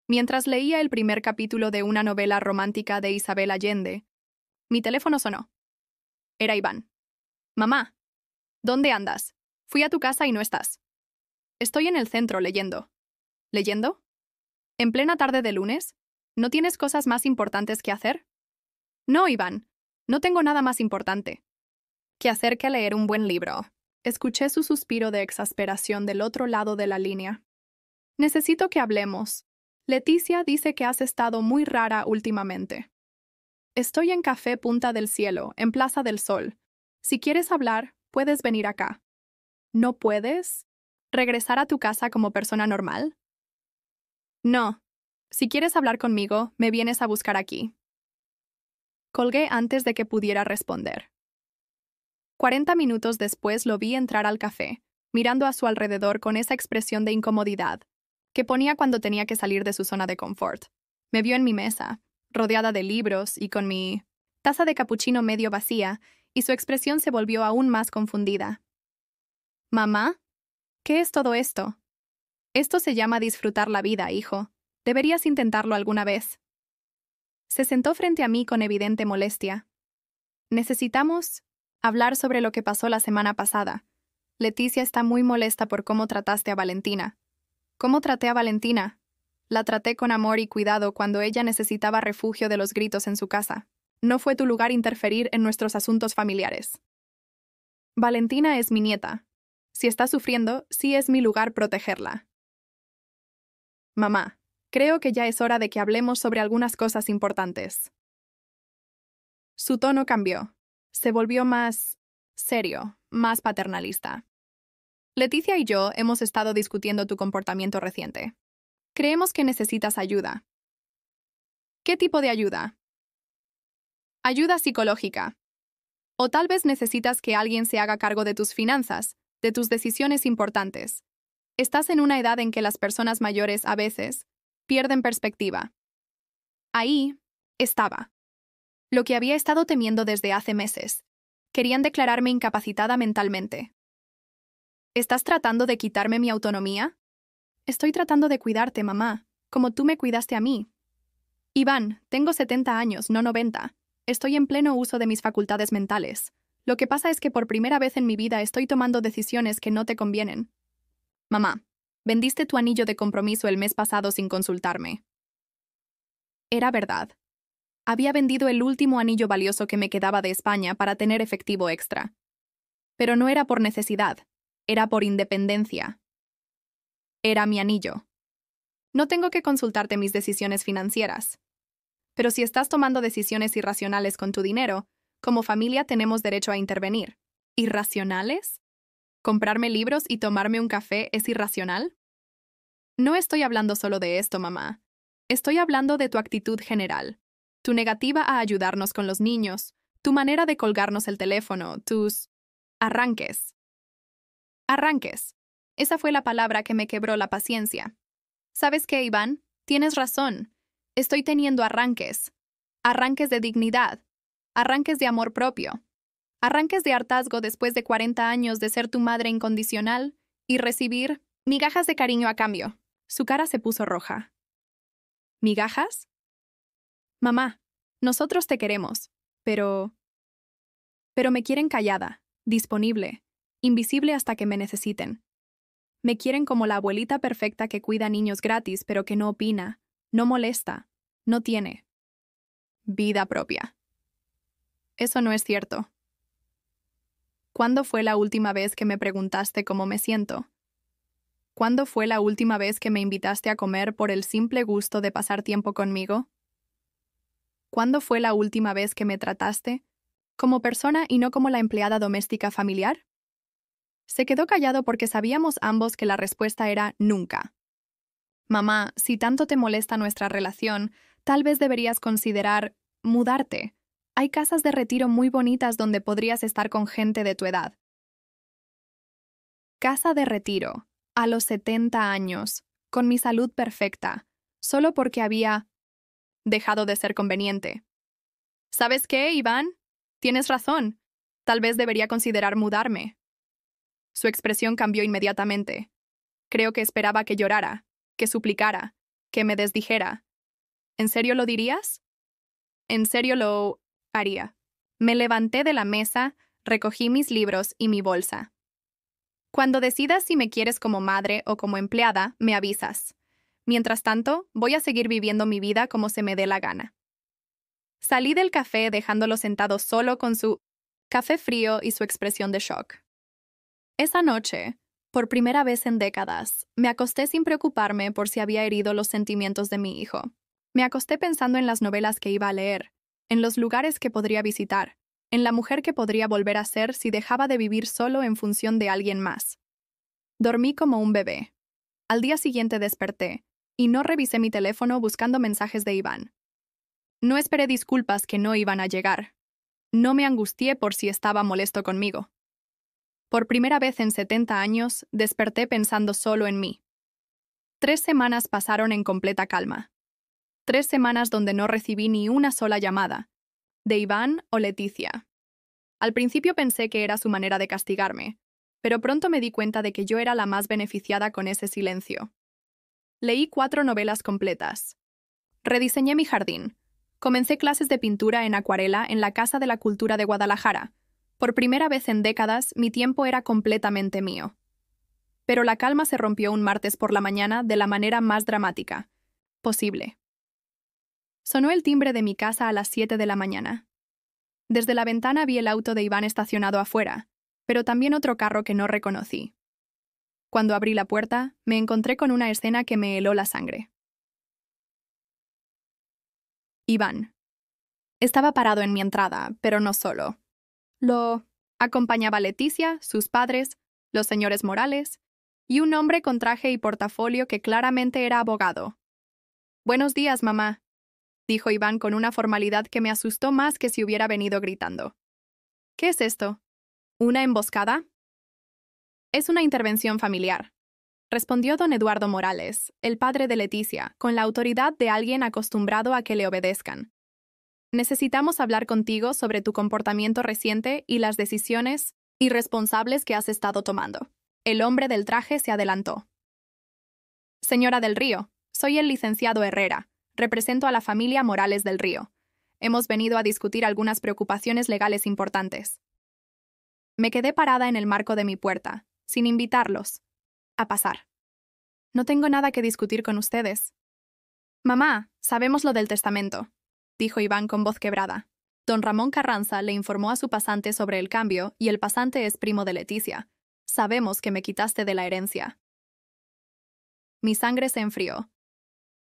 Mientras leía el primer capítulo de una novela romántica de Isabel Allende, mi teléfono sonó. Era Iván. «Mamá, ¿dónde andas? Fui a tu casa y no estás». «Estoy en el centro leyendo». «¿Leyendo? ¿En plena tarde de lunes? ¿No tienes cosas más importantes que hacer?» «No, Iván, no tengo nada más importante que hacer que leer un buen libro». Escuché su suspiro de exasperación del otro lado de la línea. «Necesito que hablemos. Leticia dice que has estado muy rara últimamente. Estoy en Café Punta del Cielo, en Plaza del Sol. Si quieres hablar, puedes venir acá». «¿No puedes regresar a tu casa como persona normal?» «No. Si quieres hablar conmigo, me vienes a buscar aquí». Colgué antes de que pudiera responder. 40 minutos después lo vi entrar al café, mirando a su alrededor con esa expresión de incomodidad que ponía cuando tenía que salir de su zona de confort. Me vio en mi mesa, rodeada de libros y con mi taza de capuchino medio vacía, y su expresión se volvió aún más confundida. «¿Mamá? ¿Qué es todo esto?» Esto se llama disfrutar la vida, hijo. Deberías intentarlo alguna vez. Se sentó frente a mí con evidente molestia. Necesitamos hablar sobre lo que pasó la semana pasada. Leticia está muy molesta por cómo trataste a Valentina. ¿Cómo traté a Valentina? La traté con amor y cuidado cuando ella necesitaba refugio de los gritos en su casa. No fue tu lugar interferir en nuestros asuntos familiares. Valentina es mi nieta. Si está sufriendo, sí es mi lugar protegerla. Mamá, creo que ya es hora de que hablemos sobre algunas cosas importantes. Su tono cambió. Se volvió más serio, más paternalista. Leticia y yo hemos estado discutiendo tu comportamiento reciente. Creemos que necesitas ayuda. ¿Qué tipo de ayuda? Ayuda psicológica. O tal vez necesitas que alguien se haga cargo de tus finanzas, de tus decisiones importantes. Estás en una edad en que las personas mayores a veces pierden perspectiva. Ahí estaba. Lo que había estado temiendo desde hace meses. Querían declararme incapacitada mentalmente. ¿Estás tratando de quitarme mi autonomía? Estoy tratando de cuidarte, mamá, como tú me cuidaste a mí. Iván, tengo 70 años, no 90. Estoy en pleno uso de mis facultades mentales. Lo que pasa es que por primera vez en mi vida estoy tomando decisiones que no te convienen. Mamá, vendiste tu anillo de compromiso el mes pasado sin consultarme. Era verdad. Había vendido el último anillo valioso que me quedaba de España para tener efectivo extra. Pero no era por necesidad, era por independencia. Era mi anillo. No tengo que consultarte mis decisiones financieras. Pero si estás tomando decisiones irracionales con tu dinero, como familia tenemos derecho a intervenir. ¿Irracionales? ¿Comprarme libros y tomarme un café es irracional? No estoy hablando solo de esto, mamá. Estoy hablando de tu actitud general. Tu negativa a ayudarnos con los niños, tu manera de colgarnos el teléfono, tus arranques. Arranques. Esa fue la palabra que me quebró la paciencia. ¿Sabes qué, Iván? Tienes razón. Estoy teniendo arranques. Arranques de dignidad. Arranques de amor propio. Arranques de hartazgo después de 40 años de ser tu madre incondicional y recibir migajas de cariño a cambio. Su cara se puso roja. ¿Migajas? Mamá, nosotros te queremos, pero me quieren callada, disponible, invisible hasta que me necesiten. Me quieren como la abuelita perfecta que cuida niños gratis pero que no opina, no molesta, no tiene vida propia. Eso no es cierto. ¿Cuándo fue la última vez que me preguntaste cómo me siento? ¿Cuándo fue la última vez que me invitaste a comer por el simple gusto de pasar tiempo conmigo? ¿Cuándo fue la última vez que me trataste como persona y no como la empleada doméstica familiar? Se quedó callado porque sabíamos ambos que la respuesta era nunca. Mamá, si tanto te molesta nuestra relación, tal vez deberías considerar mudarte. Hay casas de retiro muy bonitas donde podrías estar con gente de tu edad. Casa de retiro, a los 70 años, con mi salud perfecta, solo porque había dejado de ser conveniente. ¿Sabes qué, Iván? Tienes razón. Tal vez debería considerar mudarme. Su expresión cambió inmediatamente. Creo que esperaba que llorara, que suplicara, que me desdijera. ¿En serio lo dirías? En serio lo haría. Me levanté de la mesa, recogí mis libros y mi bolsa. Cuando decidas si me quieres como madre o como empleada, me avisas. Mientras tanto, voy a seguir viviendo mi vida como se me dé la gana. Salí del café dejándolo sentado solo con su café frío y su expresión de shock. Esa noche, por primera vez en décadas, me acosté sin preocuparme por si había herido los sentimientos de mi hijo. Me acosté pensando en las novelas que iba a leer, en los lugares que podría visitar, en la mujer que podría volver a ser si dejaba de vivir solo en función de alguien más. Dormí como un bebé. Al día siguiente desperté, y no revisé mi teléfono buscando mensajes de Iván. No esperé disculpas que no iban a llegar. No me angustié por si estaba molesto conmigo. Por primera vez en 70 años, desperté pensando solo en mí. 3 semanas pasaron en completa calma. 3 semanas donde no recibí ni una sola llamada, de Iván o Leticia. Al principio pensé que era su manera de castigarme, pero pronto me di cuenta de que yo era la más beneficiada con ese silencio. Leí 4 novelas completas. Rediseñé mi jardín. Comencé clases de pintura en acuarela en la Casa de la Cultura de Guadalajara. Por primera vez en décadas, mi tiempo era completamente mío. Pero la calma se rompió un martes por la mañana de la manera más dramática posible. Sonó el timbre de mi casa a las 7 de la mañana. Desde la ventana vi el auto de Iván estacionado afuera, pero también otro carro que no reconocí. Cuando abrí la puerta, me encontré con una escena que me heló la sangre. Iván. Estaba parado en mi entrada, pero no solo. Lo acompañaba Leticia, sus padres, los señores Morales, y un hombre con traje y portafolio que claramente era abogado. «Buenos días, mamá», dijo Iván con una formalidad que me asustó más que si hubiera venido gritando. «¿Qué es esto? ¿Una emboscada?» «Es una intervención familiar», respondió don Eduardo Morales, el padre de Leticia, con la autoridad de alguien acostumbrado a que le obedezcan. «Necesitamos hablar contigo sobre tu comportamiento reciente y las decisiones irresponsables que has estado tomando». El hombre del traje se adelantó. «Señora del Río, soy el licenciado Herrera. Represento a la familia Morales del Río. Hemos venido a discutir algunas preocupaciones legales importantes». Me quedé parada en el marco de mi puerta, sin invitarlos a pasar. «No tengo nada que discutir con ustedes». «Mamá, sabemos lo del testamento», dijo Iván con voz quebrada. Don Ramón Carranza le informó a su pasante sobre el cambio y el pasante es primo de Leticia. «Sabemos que me quitaste de la herencia». Mi sangre se enfrió.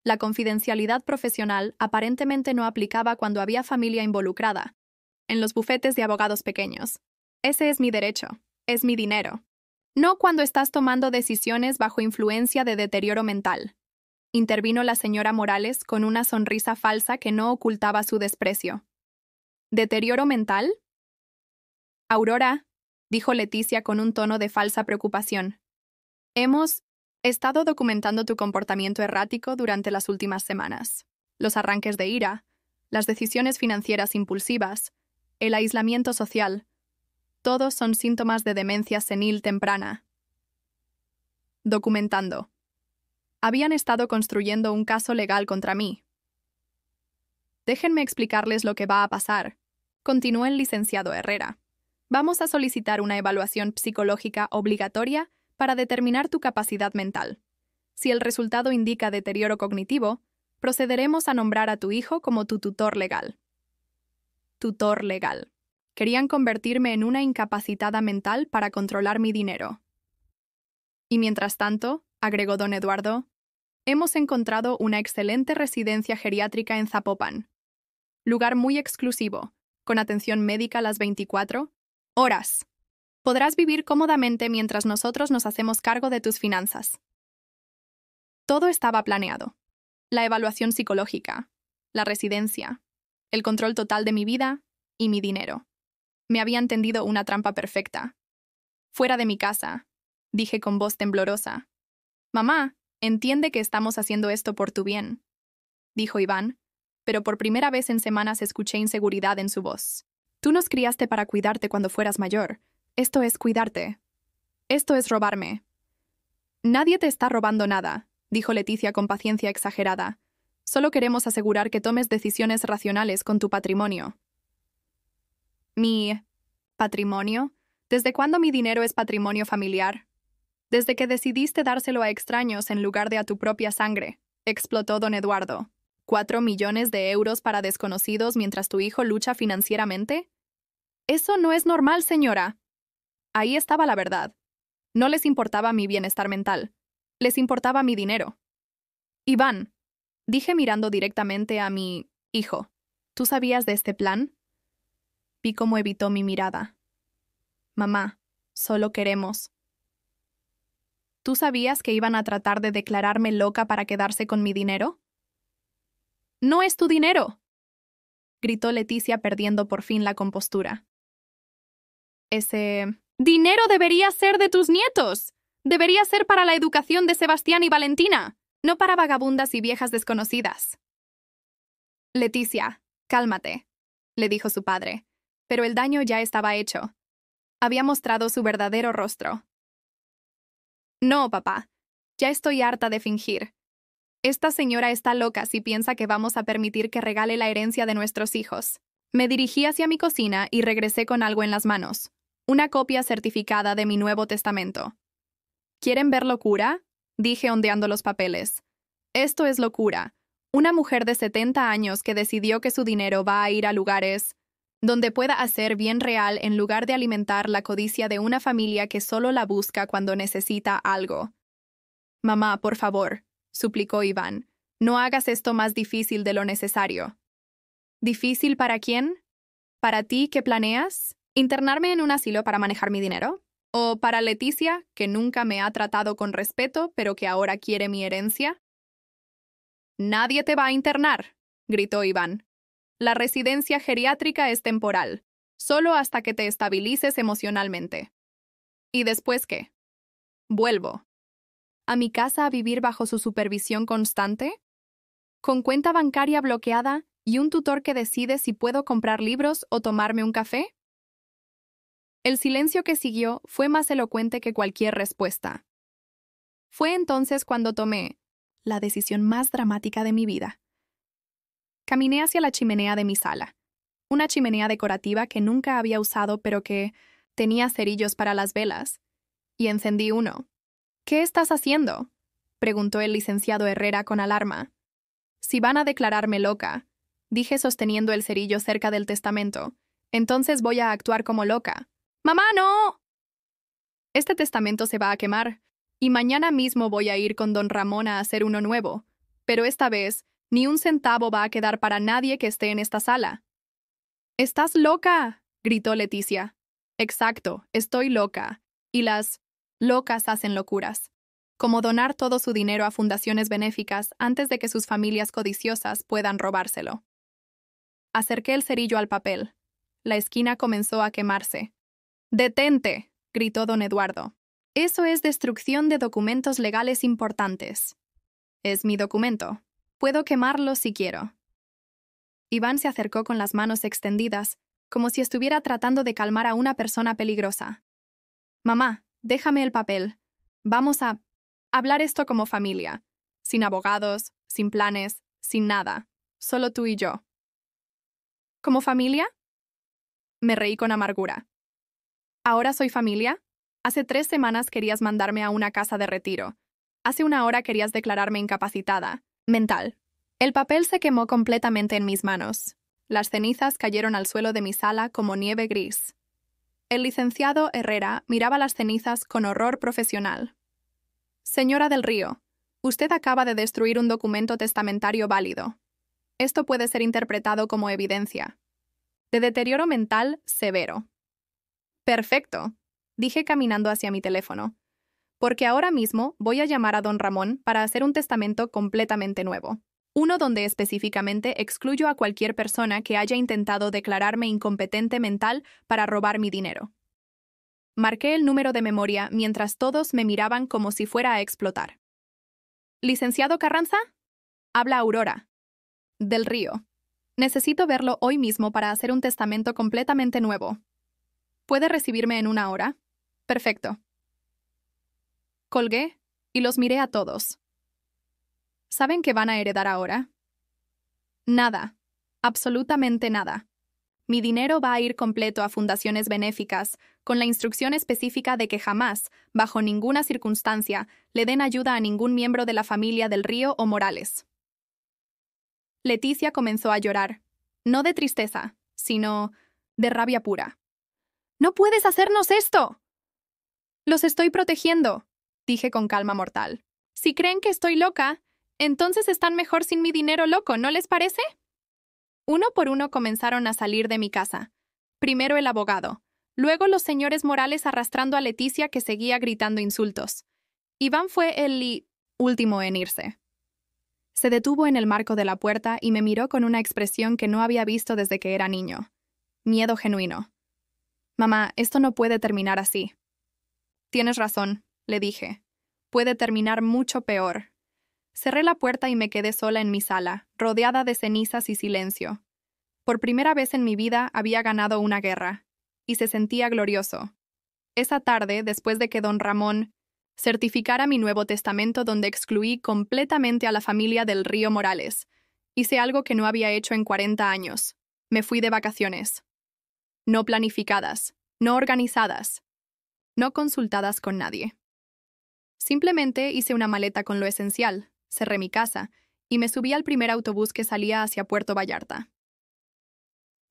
La confidencialidad profesional aparentemente no aplicaba cuando había familia involucrada, en los bufetes de abogados pequeños. Ese es mi derecho, es mi dinero. No cuando estás tomando decisiones bajo influencia de deterioro mental. Intervino la señora Morales con una sonrisa falsa que no ocultaba su desprecio. ¿Deterioro mental? Aurora, dijo Leticia con un tono de falsa preocupación. Hemos estado documentando tu comportamiento errático durante las últimas semanas. Los arranques de ira, las decisiones financieras impulsivas, el aislamiento social, todos son síntomas de demencia senil temprana. Documentando. Habían estado construyendo un caso legal contra mí. Déjenme explicarles lo que va a pasar, continuó el licenciado Herrera. Vamos a solicitar una evaluación psicológica obligatoria para determinar tu capacidad mental. Si el resultado indica deterioro cognitivo, procederemos a nombrar a tu hijo como tu tutor legal. Tutor legal. Querían convertirme en una incapacitada mental para controlar mi dinero. Y mientras tanto, agregó don Eduardo, hemos encontrado una excelente residencia geriátrica en Zapopan. Lugar muy exclusivo, con atención médica las 24 horas. Podrás vivir cómodamente mientras nosotros nos hacemos cargo de tus finanzas. Todo estaba planeado. La evaluación psicológica, la residencia, el control total de mi vida y mi dinero. Me habían tendido una trampa perfecta. Fuera de mi casa, dije con voz temblorosa. Mamá, entiende que estamos haciendo esto por tu bien, dijo Iván, pero por primera vez en semanas escuché inseguridad en su voz. Tú nos criaste para cuidarte cuando fueras mayor. Esto es cuidarte. Esto es robarme. Nadie te está robando nada, dijo Leticia con paciencia exagerada. Solo queremos asegurar que tomes decisiones racionales con tu patrimonio. ¿Mi patrimonio? ¿Desde cuándo mi dinero es patrimonio familiar? Desde que decidiste dárselo a extraños en lugar de a tu propia sangre, explotó don Eduardo. ¿4 millones de euros para desconocidos mientras tu hijo lucha financieramente? Eso no es normal, señora. Ahí estaba la verdad. No les importaba mi bienestar mental. Les importaba mi dinero. Iván, dije mirando directamente a mi hijo, ¿tú sabías de este plan? Vi cómo evitó mi mirada. Mamá, solo queremos. ¿Tú sabías que iban a tratar de declararme loca para quedarse con mi dinero? ¡No es tu dinero!, gritó Leticia perdiendo por fin la compostura. Ese dinero debería ser de tus nietos. Debería ser para la educación de Sebastián y Valentina, no para vagabundas y viejas desconocidas. Leticia, cálmate, le dijo su padre, pero el daño ya estaba hecho. Había mostrado su verdadero rostro. No, papá, ya estoy harta de fingir. Esta señora está loca si piensa que vamos a permitir que regale la herencia de nuestros hijos. Me dirigí hacia mi cocina y regresé con algo en las manos. Una copia certificada de mi Nuevo Testamento. ¿Quieren ver locura? Dije ondeando los papeles. Esto es locura. Una mujer de 70 años que decidió que su dinero va a ir a lugares donde pueda hacer bien real en lugar de alimentar la codicia de una familia que solo la busca cuando necesita algo. Mamá, por favor, suplicó Iván, no hagas esto más difícil de lo necesario. ¿Difícil para quién? ¿Para ti qué planeas? ¿Internarme en un asilo para manejar mi dinero? ¿O para Leticia, que nunca me ha tratado con respeto, pero que ahora quiere mi herencia? Nadie te va a internar, gritó Iván. La residencia geriátrica es temporal, solo hasta que te estabilices emocionalmente. ¿Y después qué? Vuelvo. ¿A mi casa a vivir bajo su supervisión constante? ¿Con cuenta bancaria bloqueada y un tutor que decide si puedo comprar libros o tomarme un café? El silencio que siguió fue más elocuente que cualquier respuesta. Fue entonces cuando tomé la decisión más dramática de mi vida. Caminé hacia la chimenea de mi sala, una chimenea decorativa que nunca había usado pero que tenía cerillos para las velas, y encendí uno. ¿Qué estás haciendo?, preguntó el licenciado Herrera con alarma. Si van a declararme loca, dije sosteniendo el cerillo cerca del testamento, entonces voy a actuar como loca. ¡Mamá, no! Este testamento se va a quemar, y mañana mismo voy a ir con don Ramón a hacer uno nuevo, pero esta vez ni un centavo va a quedar para nadie que esté en esta sala. ¡Estás loca!, gritó Leticia. Exacto, estoy loca, y las locas hacen locuras, como donar todo su dinero a fundaciones benéficas antes de que sus familias codiciosas puedan robárselo. Acerqué el cerillo al papel. La esquina comenzó a quemarse. ¡Detente!, gritó don Eduardo. Eso es destrucción de documentos legales importantes. Es mi documento. Puedo quemarlo si quiero. Iván se acercó con las manos extendidas, como si estuviera tratando de calmar a una persona peligrosa. Mamá, déjame el papel. Vamos a hablar esto como familia. Sin abogados, sin planes, sin nada. Solo tú y yo. ¿Como familia? Me reí con amargura. ¿Ahora soy familia? Hace 3 semanas querías mandarme a una casa de retiro. Hace 1 hora querías declararme incapacitada. Mental. El papel se quemó completamente en mis manos. Las cenizas cayeron al suelo de mi sala como nieve gris. El licenciado Herrera miraba las cenizas con horror profesional. Señora del Río, usted acaba de destruir un documento testamentario válido. Esto puede ser interpretado como evidencia de deterioro mental severo. Perfecto, dije caminando hacia mi teléfono, porque ahora mismo voy a llamar a don Ramón para hacer un testamento completamente nuevo. Uno donde específicamente excluyo a cualquier persona que haya intentado declararme incompetente mental para robar mi dinero. Marqué el número de memoria mientras todos me miraban como si fuera a explotar. ¿Licenciado Carranza? Habla Aurora. Del Río. Necesito verlo hoy mismo para hacer un testamento completamente nuevo. ¿Puede recibirme en 1 hora? Perfecto. Colgué y los miré a todos. ¿Saben qué van a heredar ahora? Nada. Absolutamente nada. Mi dinero va a ir completo a fundaciones benéficas, con la instrucción específica de que jamás, bajo ninguna circunstancia, le den ayuda a ningún miembro de la familia del Río o Morales. Leticia comenzó a llorar, no de tristeza, sino de rabia pura. ¡No puedes hacernos esto! Los estoy protegiendo, dije con calma mortal. Si creen que estoy loca, entonces están mejor sin mi dinero loco, ¿no les parece? Uno por uno comenzaron a salir de mi casa. Primero el abogado, luego los señores Morales arrastrando a Leticia que seguía gritando insultos. Iván fue el último en irse. Se detuvo en el marco de la puerta y me miró con una expresión que no había visto desde que era niño. Miedo genuino. Mamá, esto no puede terminar así. Tienes razón, le dije. Puede terminar mucho peor. Cerré la puerta y me quedé sola en mi sala, rodeada de cenizas y silencio. Por primera vez en mi vida había ganado una guerra, y se sentía glorioso. Esa tarde, después de que don Ramón Certificara mi Nuevo Testamento donde excluí completamente a la familia del Río Morales. Hice algo que no había hecho en 40 años. Me fui de vacaciones. No planificadas, no organizadas, no consultadas con nadie. Simplemente hice una maleta con lo esencial, cerré mi casa y me subí al primer autobús que salía hacia Puerto Vallarta.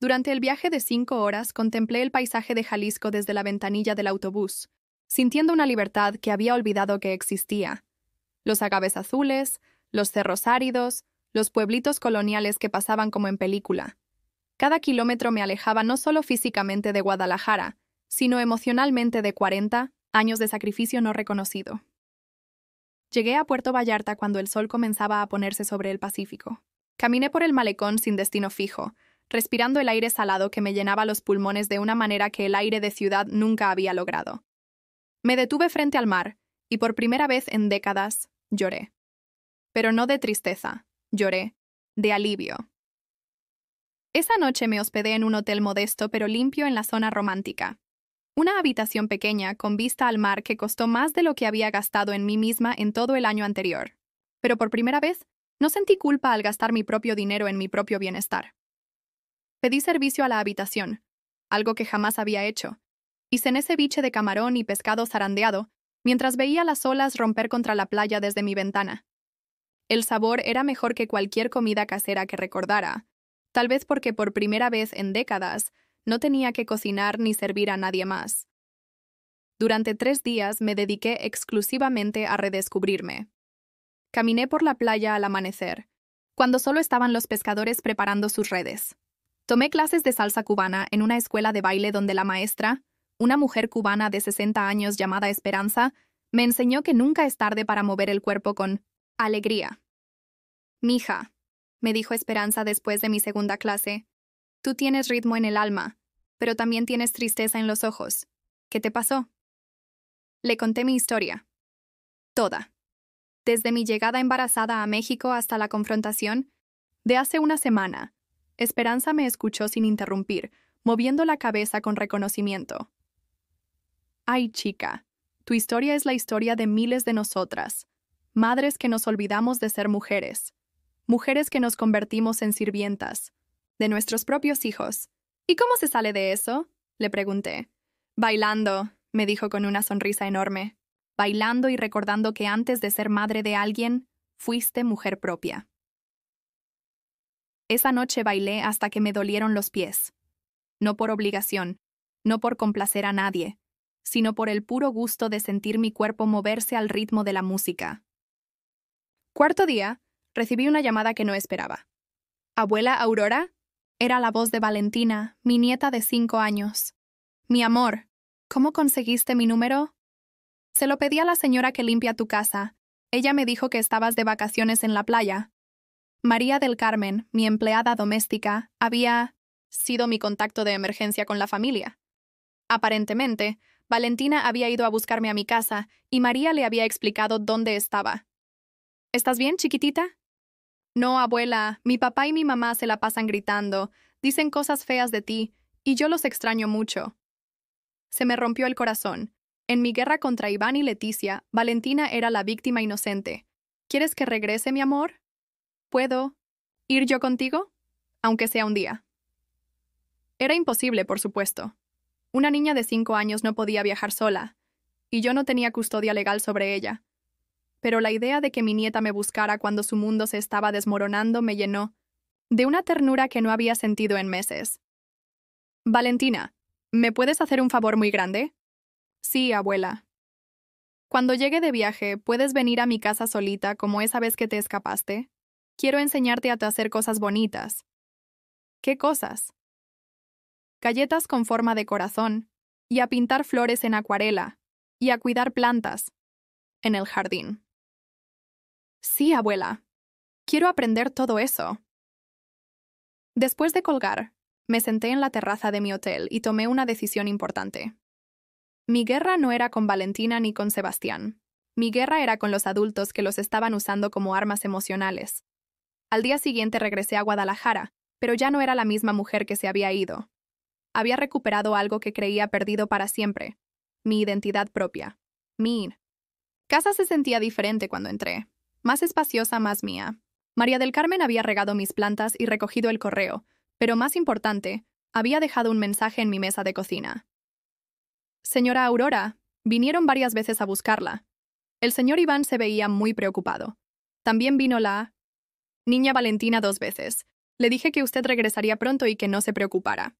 Durante el viaje de 5 horas contemplé el paisaje de Jalisco desde la ventanilla del autobús, sintiendo una libertad que había olvidado que existía. Los agaves azules, los cerros áridos, los pueblitos coloniales que pasaban como en película. Cada kilómetro me alejaba no solo físicamente de Guadalajara, sino emocionalmente de 40 años de sacrificio no reconocido. Llegué a Puerto Vallarta cuando el sol comenzaba a ponerse sobre el Pacífico. Caminé por el malecón sin destino fijo, respirando el aire salado que me llenaba los pulmones de una manera que el aire de ciudad nunca había logrado. Me detuve frente al mar, y por primera vez en décadas, lloré. Pero no de tristeza, lloré de alivio. Esa noche me hospedé en un hotel modesto pero limpio en la zona romántica. Una habitación pequeña con vista al mar que costó más de lo que había gastado en mí misma en todo el año anterior. Pero por primera vez, no sentí culpa al gastar mi propio dinero en mi propio bienestar. Pedí servicio a la habitación, algo que jamás había hecho, y cené ceviche de camarón y pescado zarandeado mientras veía las olas romper contra la playa desde mi ventana. El sabor era mejor que cualquier comida casera que recordara, tal vez porque por primera vez en décadas no tenía que cocinar ni servir a nadie más. Durante 3 días me dediqué exclusivamente a redescubrirme. Caminé por la playa al amanecer, cuando solo estaban los pescadores preparando sus redes. Tomé clases de salsa cubana en una escuela de baile donde la maestra, una mujer cubana de 60 años llamada Esperanza, me enseñó que nunca es tarde para mover el cuerpo con alegría. «Mija», me dijo Esperanza después de mi segunda clase, «tú tienes ritmo en el alma, pero también tienes tristeza en los ojos. ¿Qué te pasó?» Le conté mi historia. Toda. Desde mi llegada embarazada a México hasta la confrontación, de hace una semana, Esperanza me escuchó sin interrumpir, moviendo la cabeza con reconocimiento. «Ay, chica, tu historia es la historia de miles de nosotras, madres que nos olvidamos de ser mujeres, mujeres que nos convertimos en sirvientas, de nuestros propios hijos. ¿Y cómo se sale de eso?», le pregunté. «Bailando», me dijo con una sonrisa enorme. «Bailando y recordando que antes de ser madre de alguien, fuiste mujer propia». Esa noche bailé hasta que me dolieron los pies. No por obligación, no por complacer a nadie, sino por el puro gusto de sentir mi cuerpo moverse al ritmo de la música. Cuarto día, recibí una llamada que no esperaba. «¿Abuela Aurora?» Era la voz de Valentina, mi nieta de 5 años. «Mi amor, ¿cómo conseguiste mi número?» «Se lo pedí a la señora que limpia tu casa. Ella me dijo que estabas de vacaciones en la playa». María del Carmen, mi empleada doméstica, había sido mi contacto de emergencia con la familia. Aparentemente, Valentina había ido a buscarme a mi casa y María le había explicado dónde estaba. «¿Estás bien, chiquitita?» «No, abuela, mi papá y mi mamá se la pasan gritando, dicen cosas feas de ti, y yo los extraño mucho». Se me rompió el corazón. En mi guerra contra Iván y Leticia, Valentina era la víctima inocente. «¿Quieres que regrese, mi amor?» «¿Puedo ir yo contigo? Aunque sea un día». Era imposible, por supuesto. Una niña de 5 años no podía viajar sola, y yo no tenía custodia legal sobre ella. Pero la idea de que mi nieta me buscara cuando su mundo se estaba desmoronando me llenó de una ternura que no había sentido en meses. «Valentina, ¿me puedes hacer un favor muy grande?» «Sí, abuela». «Cuando llegue de viaje, ¿puedes venir a mi casa solita como esa vez que te escapaste? Quiero enseñarte a hacer cosas bonitas». «¿Qué cosas?» «Galletas con forma de corazón, y a pintar flores en acuarela, y a cuidar plantas en el jardín». «Sí, abuela. Quiero aprender todo eso». Después de colgar, me senté en la terraza de mi hotel y tomé una decisión importante. Mi guerra no era con Valentina ni con Sebastián. Mi guerra era con los adultos que los estaban usando como armas emocionales. Al día siguiente regresé a Guadalajara, pero ya no era la misma mujer que se había ido. Había recuperado algo que creía perdido para siempre, mi identidad propia, mi Casa se sentía diferente cuando entré. Más espaciosa, más mía. María del Carmen había regado mis plantas y recogido el correo, pero más importante, había dejado un mensaje en mi mesa de cocina. Señora Aurora, vinieron varias veces a buscarla. El señor Iván se veía muy preocupado. También vino la niña Valentina 2 veces. Le dije que usted regresaría pronto y que no se preocupara.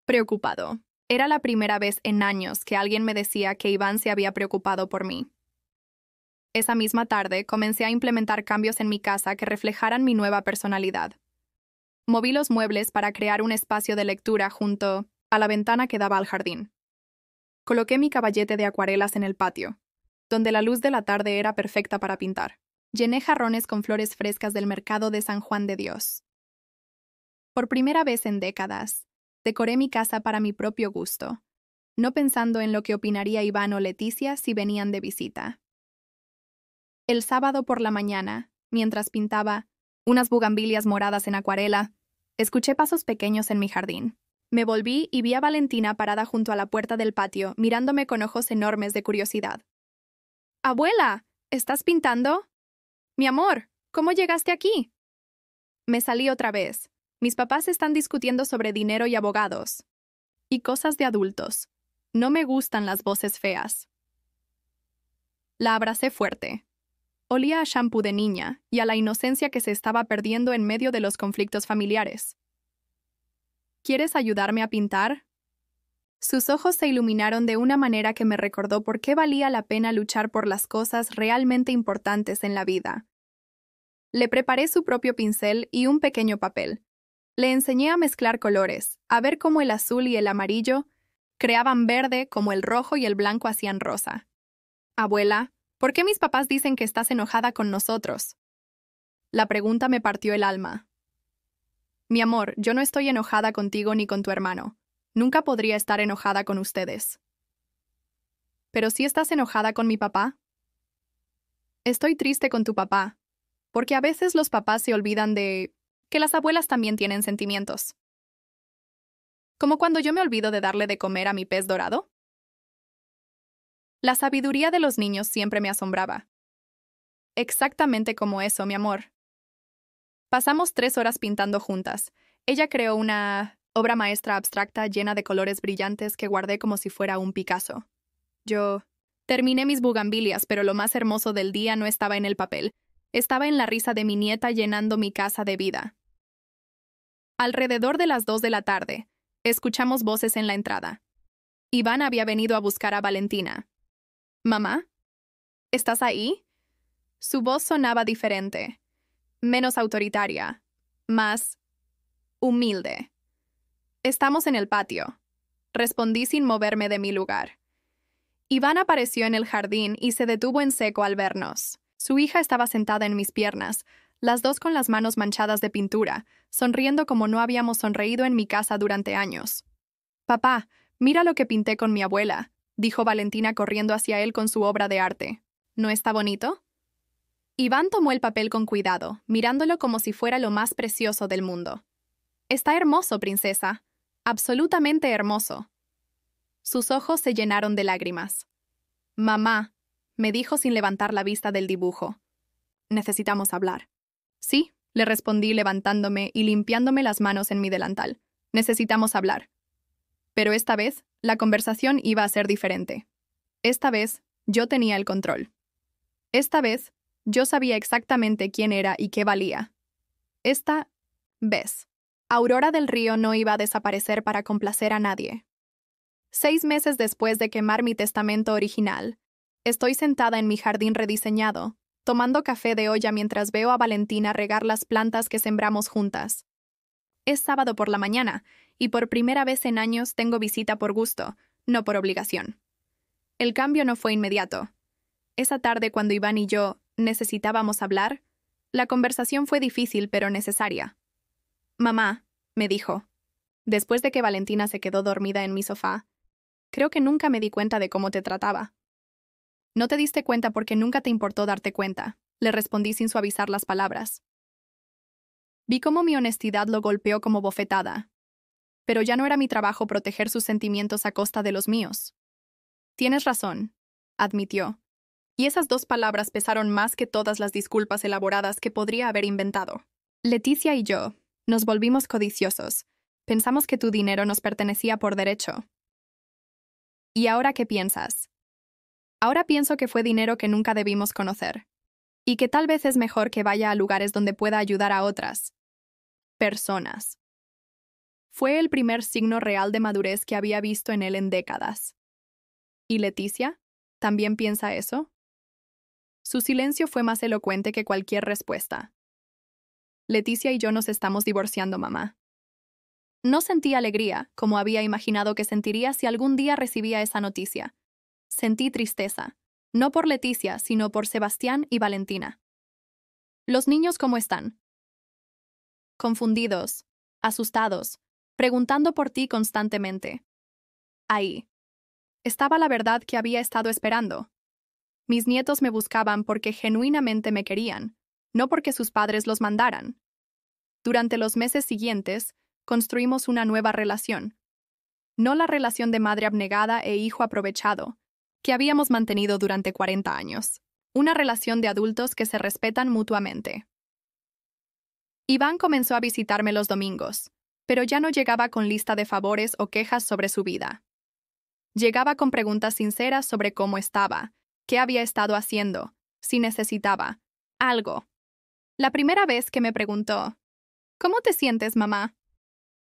Preocupado. Era la primera vez en años que alguien me decía que Iván se había preocupado por mí. Esa misma tarde comencé a implementar cambios en mi casa que reflejaran mi nueva personalidad. Moví los muebles para crear un espacio de lectura junto a la ventana que daba al jardín. Coloqué mi caballete de acuarelas en el patio, donde la luz de la tarde era perfecta para pintar. Llené jarrones con flores frescas del mercado de San Juan de Dios. Por primera vez en décadas, decoré mi casa para mi propio gusto, no pensando en lo que opinaría Iván o Leticia si venían de visita. El sábado por la mañana, mientras pintaba unas bugambilias moradas en acuarela, escuché pasos pequeños en mi jardín. Me volví y vi a Valentina parada junto a la puerta del patio, mirándome con ojos enormes de curiosidad. «Abuela, ¿estás pintando?» «Mi amor, ¿cómo llegaste aquí?» Me salí otra vez. Mis papás están discutiendo sobre dinero y abogados. Y cosas de adultos. No me gustan las voces feas. La abracé fuerte. Olía a shampoo de niña y a la inocencia que se estaba perdiendo en medio de los conflictos familiares. ¿Quieres ayudarme a pintar? Sus ojos se iluminaron de una manera que me recordó por qué valía la pena luchar por las cosas realmente importantes en la vida. Le preparé su propio pincel y un pequeño papel. Le enseñé a mezclar colores, a ver cómo el azul y el amarillo creaban verde, como el rojo y el blanco hacían rosa. Abuela, ¿por qué mis papás dicen que estás enojada con nosotros? La pregunta me partió el alma. Mi amor, yo no estoy enojada contigo ni con tu hermano. Nunca podría estar enojada con ustedes. ¿Pero sí estás enojada con mi papá? Estoy triste con tu papá, porque a veces los papás se olvidan de que las abuelas también tienen sentimientos. ¿Como cuando yo me olvido de darle de comer a mi pez dorado? La sabiduría de los niños siempre me asombraba. Exactamente como eso, mi amor. Pasamos 3 horas pintando juntas. Ella creó una obra maestra abstracta llena de colores brillantes que guardé como si fuera un Picasso. Yo terminé mis bugambilias, pero lo más hermoso del día no estaba en el papel. Estaba en la risa de mi nieta llenando mi casa de vida. Alrededor de las 2 de la tarde, escuchamos voces en la entrada. Iván había venido a buscar a Valentina. «¿Mamá? ¿Estás ahí?» Su voz sonaba diferente, menos autoritaria, más humilde. «Estamos en el patio», respondí sin moverme de mi lugar. Iván apareció en el jardín y se detuvo en seco al vernos. Su hija estaba sentada en mis piernas, las dos con las manos manchadas de pintura, sonriendo como no habíamos sonreído en mi casa durante años. «Papá, mira lo que pinté con mi abuela», dijo Valentina corriendo hacia él con su obra de arte. «¿No está bonito?» Iván tomó el papel con cuidado, mirándolo como si fuera lo más precioso del mundo. «Está hermoso, princesa. Absolutamente hermoso». Sus ojos se llenaron de lágrimas. «Mamá», me dijo sin levantar la vista del dibujo. «Necesitamos hablar». «Sí», le respondí levantándome y limpiándome las manos en mi delantal. «Necesitamos hablar». Pero esta vez, la conversación iba a ser diferente. Esta vez, yo tenía el control. Esta vez, yo sabía exactamente quién era y qué valía. Esta vez, Aurora del Río no iba a desaparecer para complacer a nadie. 6 meses después de quemar mi testamento original, estoy sentada en mi jardín rediseñado, tomando café de olla mientras veo a Valentina regar las plantas que sembramos juntas. Es sábado por la mañana, y por primera vez en años tengo visita por gusto, no por obligación. El cambio no fue inmediato. Esa tarde, cuando Iván y yo necesitábamos hablar, la conversación fue difícil pero necesaria. «Mamá», me dijo, después de que Valentina se quedó dormida en mi sofá, «creo que nunca me di cuenta de cómo te trataba». «No te diste cuenta porque nunca te importó darte cuenta», le respondí sin suavizar las palabras. Vi cómo mi honestidad lo golpeó como bofetada. Pero ya no era mi trabajo proteger sus sentimientos a costa de los míos. «Tienes razón», admitió. Y esas dos palabras pesaron más que todas las disculpas elaboradas que podría haber inventado. Leticia y yo nos volvimos codiciosos. Pensamos que tu dinero nos pertenecía por derecho. ¿Y ahora qué piensas? Ahora pienso que fue dinero que nunca debimos conocer. Y que tal vez es mejor que vaya a lugares donde pueda ayudar a otras personas. Fue el primer signo real de madurez que había visto en él en décadas. ¿Y Leticia? ¿También piensa eso? Su silencio fue más elocuente que cualquier respuesta. Leticia y yo nos estamos divorciando, mamá. No sentí alegría, como había imaginado que sentiría si algún día recibía esa noticia. Sentí tristeza, no por Leticia, sino por Sebastián y Valentina. ¿Los niños cómo están? Confundidos, asustados, preguntando por ti constantemente. Ahí estaba la verdad que había estado esperando. Mis nietos me buscaban porque genuinamente me querían, no porque sus padres los mandaran. Durante los meses siguientes, construimos una nueva relación. No la relación de madre abnegada e hijo aprovechado, que habíamos mantenido durante 40 años. Una relación de adultos que se respetan mutuamente. Iván comenzó a visitarme los domingos, pero ya no llegaba con lista de favores o quejas sobre su vida. Llegaba con preguntas sinceras sobre cómo estaba, qué había estado haciendo, si necesitaba algo. La primera vez que me preguntó, ¿cómo te sientes, mamá?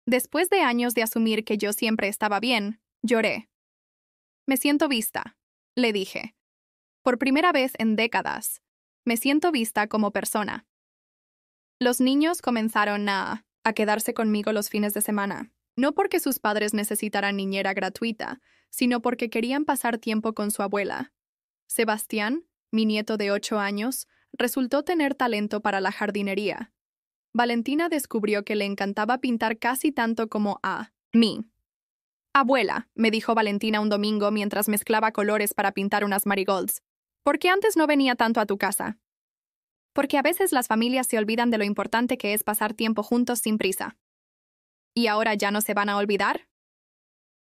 Después de años de asumir que yo siempre estaba bien, lloré. Me siento vista, le dije. Por primera vez en décadas, me siento vista como persona. Los niños comenzaron a quedarse conmigo los fines de semana, no porque sus padres necesitaran niñera gratuita, sino porque querían pasar tiempo con su abuela. Sebastián, mi nieto de 8 años, resultó tener talento para la jardinería. Valentina descubrió que le encantaba pintar casi tanto como a mí. Abuela, me dijo Valentina un domingo mientras mezclaba colores para pintar unas marigolds, ¿por qué antes no venía tanto a tu casa? Porque a veces las familias se olvidan de lo importante que es pasar tiempo juntos sin prisa. ¿Y ahora ya no se van a olvidar?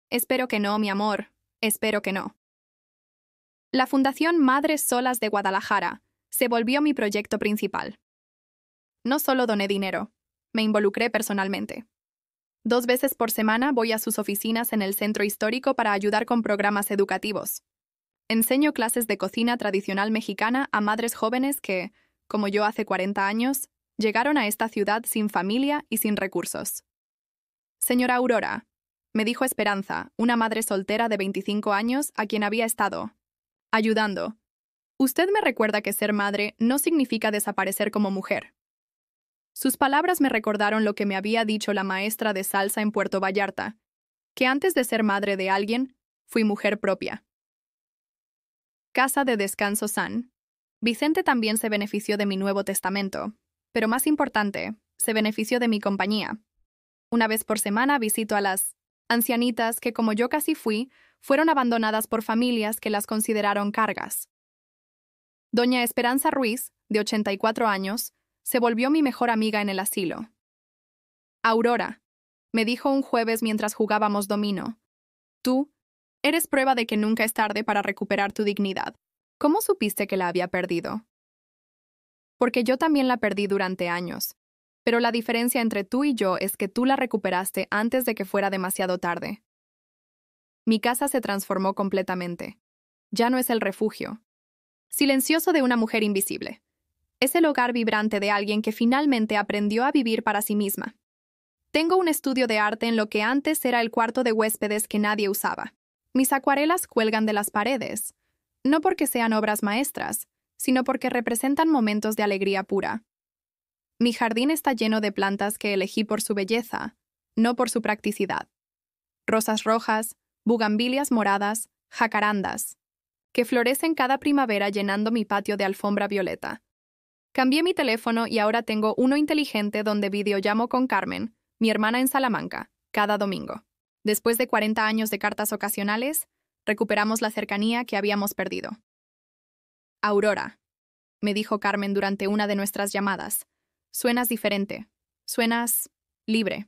Espero que no, mi amor, espero que no. La Fundación Madres Solas de Guadalajara se volvió mi proyecto principal. No solo doné dinero, me involucré personalmente. 2 veces por semana voy a sus oficinas en el centro histórico para ayudar con programas educativos. Enseño clases de cocina tradicional mexicana a madres jóvenes que, como yo hace 40 años, llegaron a esta ciudad sin familia y sin recursos. Señora Aurora, me dijo Esperanza, una madre soltera de 25 años a quien había estado ayudando. Usted me recuerda que ser madre no significa desaparecer como mujer. Sus palabras me recordaron lo que me había dicho la maestra de salsa en Puerto Vallarta, que antes de ser madre de alguien, fui mujer propia. Casa de Descanso San. Vicente también se benefició de mi Nuevo Testamento, pero más importante, se benefició de mi compañía. Una vez por semana visito a las ancianitas que, como yo casi fui, fueron abandonadas por familias que las consideraron cargas. Doña Esperanza Ruiz, de 84 años, se volvió mi mejor amiga en el asilo. Aurora, me dijo un jueves mientras jugábamos dominó, tú eres prueba de que nunca es tarde para recuperar tu dignidad. ¿Cómo supiste que la había perdido? Porque yo también la perdí durante años, pero la diferencia entre tú y yo es que tú la recuperaste antes de que fuera demasiado tarde. Mi casa se transformó completamente. Ya no es el refugio silencioso de una mujer invisible. Es el hogar vibrante de alguien que finalmente aprendió a vivir para sí misma. Tengo un estudio de arte en lo que antes era el cuarto de huéspedes que nadie usaba. Mis acuarelas cuelgan de las paredes, no porque sean obras maestras, sino porque representan momentos de alegría pura. Mi jardín está lleno de plantas que elegí por su belleza, no por su practicidad. Rosas rojas, bugambilias moradas, jacarandas, que florecen cada primavera llenando mi patio de alfombra violeta. Cambié mi teléfono y ahora tengo uno inteligente donde videollamo con Carmen, mi hermana en Salamanca, cada domingo. Después de 40 años de cartas ocasionales, recuperamos la cercanía que habíamos perdido. Aurora, me dijo Carmen durante una de nuestras llamadas, suenas diferente, suenas libre.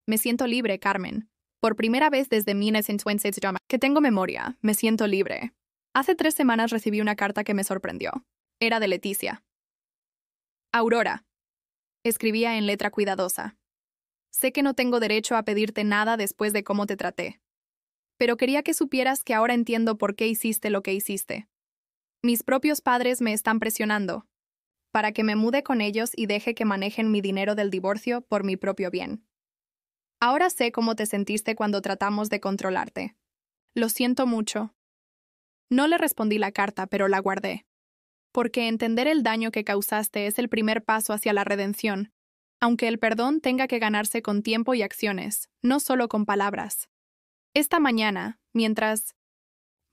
Me siento libre, Carmen. Por primera vez desde 1926 que tengo memoria, me siento libre. Hace 3 semanas recibí una carta que me sorprendió. Era de Leticia. Aurora. Escribía en letra cuidadosa. Sé que no tengo derecho a pedirte nada después de cómo te traté. Pero quería que supieras que ahora entiendo por qué hiciste lo que hiciste. Mis propios padres me están presionando para que me mude con ellos y deje que manejen mi dinero del divorcio por mi propio bien. Ahora sé cómo te sentiste cuando tratamos de controlarte. Lo siento mucho. No le respondí la carta, pero la guardé. Porque entender el daño que causaste es el primer paso hacia la redención, aunque el perdón tenga que ganarse con tiempo y acciones, no solo con palabras. Esta mañana, mientras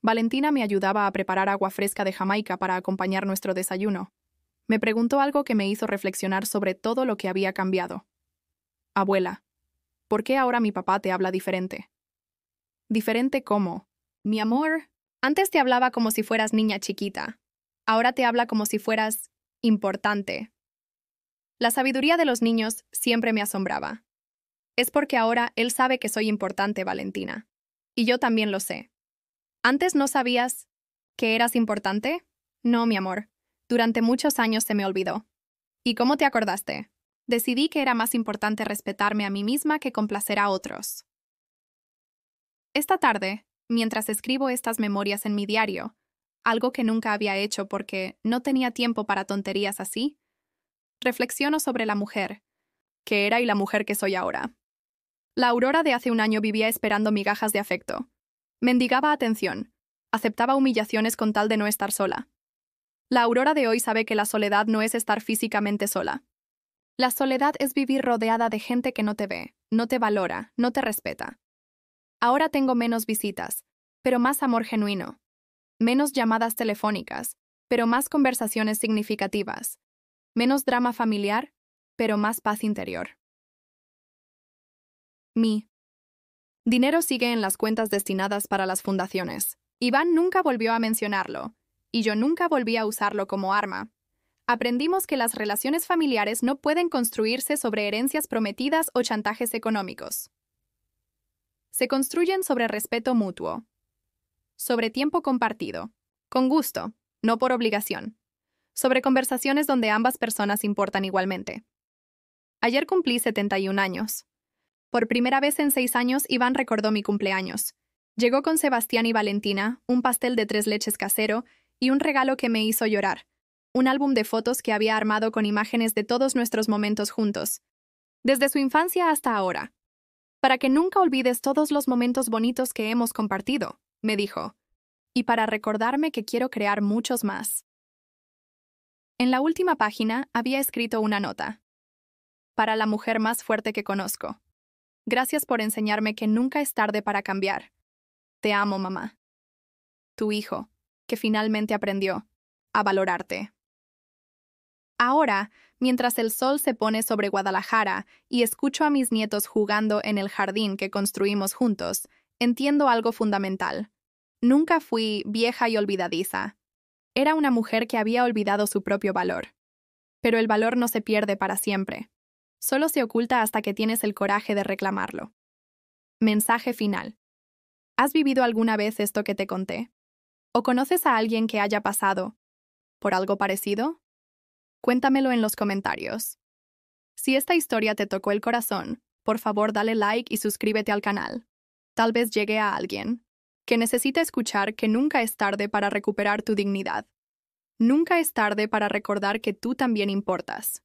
Valentina me ayudaba a preparar agua fresca de Jamaica para acompañar nuestro desayuno, me preguntó algo que me hizo reflexionar sobre todo lo que había cambiado. Abuela, ¿por qué ahora mi papá te habla diferente? ¿Diferente cómo? Mi amor, antes te hablaba como si fueras niña chiquita. Ahora te habla como si fueras importante. La sabiduría de los niños siempre me asombraba. Es porque ahora él sabe que soy importante, Valentina. Y yo también lo sé. ¿Antes no sabías que eras importante? No, mi amor. Durante muchos años se me olvidó. ¿Y cómo te acordaste? Decidí que era más importante respetarme a mí misma que complacer a otros. Esta tarde, mientras escribo estas memorias en mi diario, algo que nunca había hecho porque no tenía tiempo para tonterías así, reflexiono sobre la mujer que era y la mujer que soy ahora. La Aurora de hace un año vivía esperando migajas de afecto. Mendigaba atención. Aceptaba humillaciones con tal de no estar sola. La Aurora de hoy sabe que la soledad no es estar físicamente sola. La soledad es vivir rodeada de gente que no te ve, no te valora, no te respeta. Ahora tengo menos visitas, pero más amor genuino. Menos llamadas telefónicas, pero más conversaciones significativas. Menos drama familiar, pero más paz interior. Mi dinero sigue en las cuentas destinadas para las fundaciones. Iván nunca volvió a mencionarlo, y yo nunca volví a usarlo como arma. Aprendimos que las relaciones familiares no pueden construirse sobre herencias prometidas o chantajes económicos. Se construyen sobre respeto mutuo, sobre tiempo compartido, con gusto, no por obligación, sobre conversaciones donde ambas personas importan igualmente. Ayer cumplí 71 años. Por primera vez en 6 años, Iván recordó mi cumpleaños. Llegó con Sebastián y Valentina, un pastel de 3 leches casero y un regalo que me hizo llorar. Un álbum de fotos que había armado con imágenes de todos nuestros momentos juntos, desde su infancia hasta ahora. Para que nunca olvides todos los momentos bonitos que hemos compartido, me dijo, y para recordarme que quiero crear muchos más. En la última página había escrito una nota. Para la mujer más fuerte que conozco. Gracias por enseñarme que nunca es tarde para cambiar. Te amo, mamá. Tu hijo, que finalmente aprendió a valorarte. Ahora, mientras el sol se pone sobre Guadalajara y escucho a mis nietos jugando en el jardín que construimos juntos, entiendo algo fundamental. Nunca fui vieja y olvidadiza. Era una mujer que había olvidado su propio valor. Pero el valor no se pierde para siempre. Solo se oculta hasta que tienes el coraje de reclamarlo. Mensaje final. ¿Has vivido alguna vez esto que te conté? ¿O conoces a alguien que haya pasado por algo parecido? Cuéntamelo en los comentarios. Si esta historia te tocó el corazón, por favor dale like y suscríbete al canal. Tal vez llegue a alguien que necesita escuchar que nunca es tarde para recuperar tu dignidad. Nunca es tarde para recordar que tú también importas.